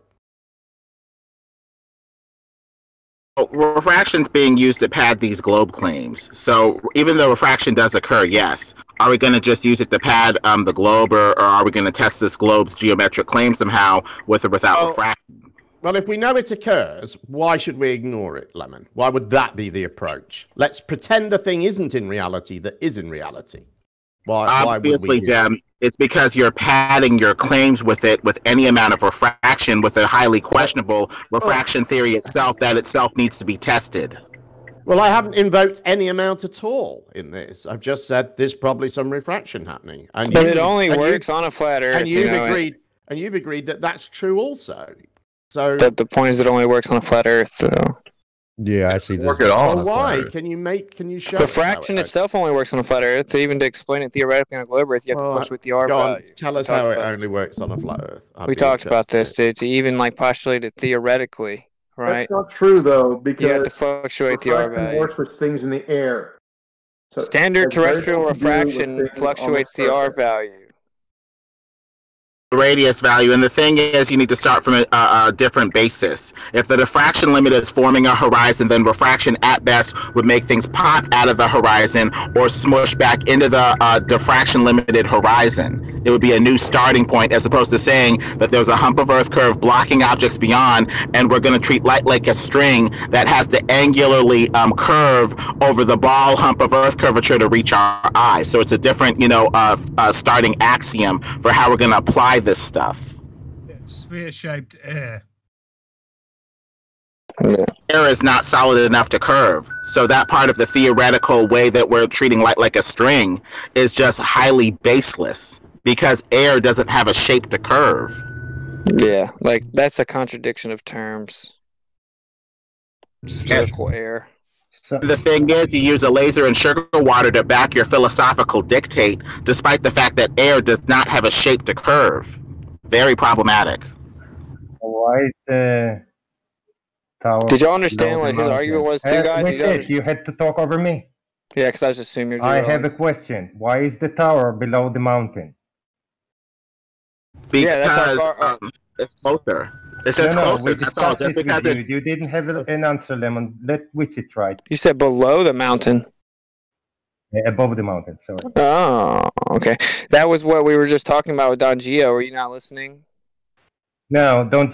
Well, refraction's being used to pad these globe claims. So even though refraction does occur, yes. Are we going to just use it to pad the globe, or are we going to test this globe's geometric claim somehow with or without refraction? Well, if we know it occurs, why should we ignore it, Lemon? Why would that be the approach? Let's pretend a thing isn't in reality that is in reality. Obviously, Jem, it's because you're padding your claims with it with any amount of refraction with a highly questionable refraction theory itself that itself needs to be tested. Well, I haven't invoked any amount at all in this. I've just said there's probably some refraction happening. But it only works on a flat Earth. And you've agreed that that's true also. So the point is, it only works on a flat Earth, though. Yeah, I see this. Work it all. Why? Can you show? Refraction itself only works on a flat Earth. Even to explain it theoretically on a globe Earth, you have to fluctuate the R value. Tell us how it only works on a flat Earth. We talked about this to even postulate it theoretically, right? That's not true though, because you have to fluctuate the R value. Works with things in the air. So standard terrestrial refraction fluctuates the R value. Radius value, and the thing is, you need to start from a different basis. If the diffraction limit is forming a horizon, then refraction at best would make things pop out of the horizon or smush back into the diffraction limited horizon. It would be a new starting point, as opposed to saying that there's a hump of Earth curve blocking objects beyond, and we're going to treat light like a string that has to angularly curve over the ball hump of Earth curvature to reach our eye. So it's a different, starting axiom for how we're going to apply this stuff. Sphere-shaped air. Air is not solid enough to curve. So that part of the theoretical way that we're treating light like a string is just highly baseless, because air doesn't have a shape to curve. Yeah, that's a contradiction of terms. Spherical air. The thing is, you use a laser and sugar water to back your philosophical dictate, despite the fact that air does not have a shape to curve. Very problematic. Why is the tower? Did y'all understand what his argument was too, guys? You had to talk over me. Yeah, because I was assuming you're I have a question. Why is the tower below the mountain? Because it's closer. It's just closer. That's all. Just because you didn't have an answer, Lemon. Let Witsit try. You said below the mountain. Yeah, above the mountain. Sorry. Oh, okay. That was what we were just talking about with Don Gio. Were you not listening? No, don't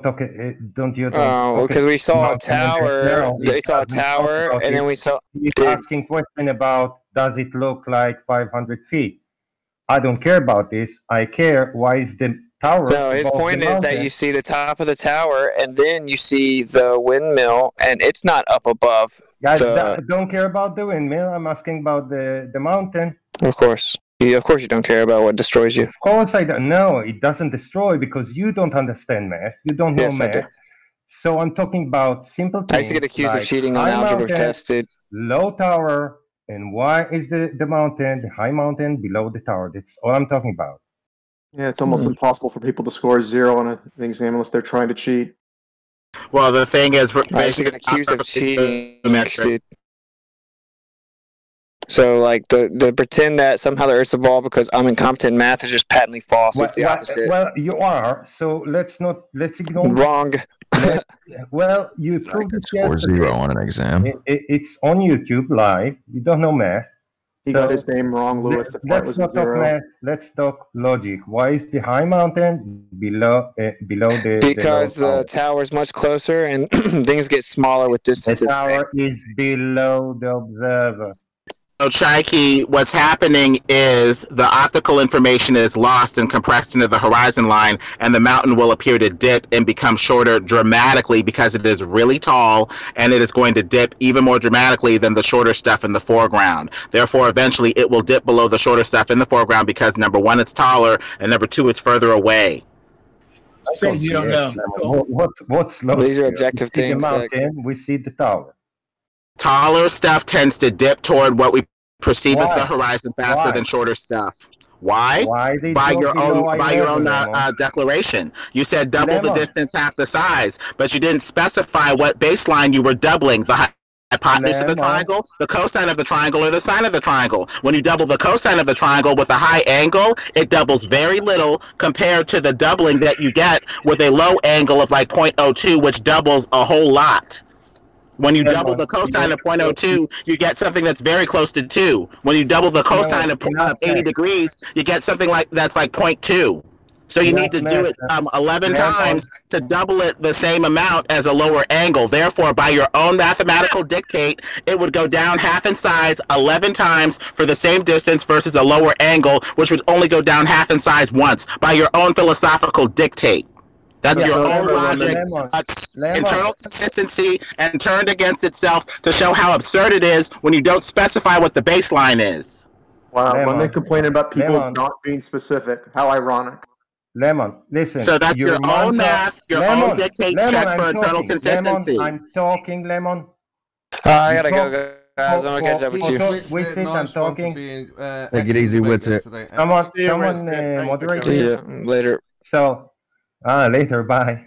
talk. Oh, because we saw a tower. We saw a tower, and then we saw. He's asking question about does it look like 500 feet? I don't care about this. I care why is the tower. No, his point is that you see the top of the tower, and then you see the windmill, and it's not up above. Guys, don't care about the windmill. I'm asking about the mountain. Of course. Of course you don't care about what destroys you. Of course I don't. No, it doesn't destroy because you don't understand math. You don't know math. I do. So I'm talking about simple things. I used to get accused of cheating on algebra tests, dude. Low tower, and why is the mountain, the high mountain below the tower? That's all I'm talking about. Yeah, it's almost impossible for people to score 0 on an exam unless they're trying to cheat. Well, the thing is, I used to get accused of cheating, dude. So, like, the pretend that somehow the Earth's a ball because I'm incompetent in math is just patently false. It's the opposite. Well, you are. So let's ignore. Wrong. Well, you proved it. Score 0 on an exam. It's on YouTube live. You don't know math. He got his name wrong, Lewis. Let's not talk math. Let's talk logic. Why is the high mountain below the? Because the tower is much closer and things get smaller with distances. The tower is below the observer. So, Chaiki, what's happening is the optical information is lost and compressed into the horizon line, and the mountain will appear to dip and become shorter dramatically because it is really tall, and it is going to dip even more dramatically than the shorter stuff in the foreground. Therefore, eventually, it will dip below the shorter stuff in the foreground because, number one, it's taller, and number two, it's further away. Things you don't know. What's low? These are objective things. We see the mountain, we see the tower. Taller stuff tends to dip toward what we perceive as the horizon faster than shorter stuff. Why? By your own declaration. You said double the distance, half the size, but you didn't specify what baseline you were doubling. The hypotenuse of the triangle, the cosine of the triangle, or the sine of the triangle. When you double the cosine of the triangle with a high angle, it doubles very little compared to the doubling that you get with a low angle of like 0.02, which doubles a whole lot. When you double the cosine of 0.02, you get something that's very close to 2. When you double the cosine of 80 degrees, you get something that's like 0.2. So you need to do it 11 times to double it the same amount as a lower angle. Therefore, by your own mathematical dictate, it would go down half in size 11 times for the same distance versus a lower angle, which would only go down half in size once, by your own philosophical dictate. That's your own logic, internal consistency, and turned against itself to show how absurd it is when you don't specify what the baseline is. Wow, when they complain about people not being specific, how ironic. Listen. So that's your own math, your own dictate check for internal consistency. I'm talking, Lemon. I gotta go, guys. I'm gonna catch up with you. With it, I'm talking. Take it easy with it. Someone moderate. See ya later. So, later, bye.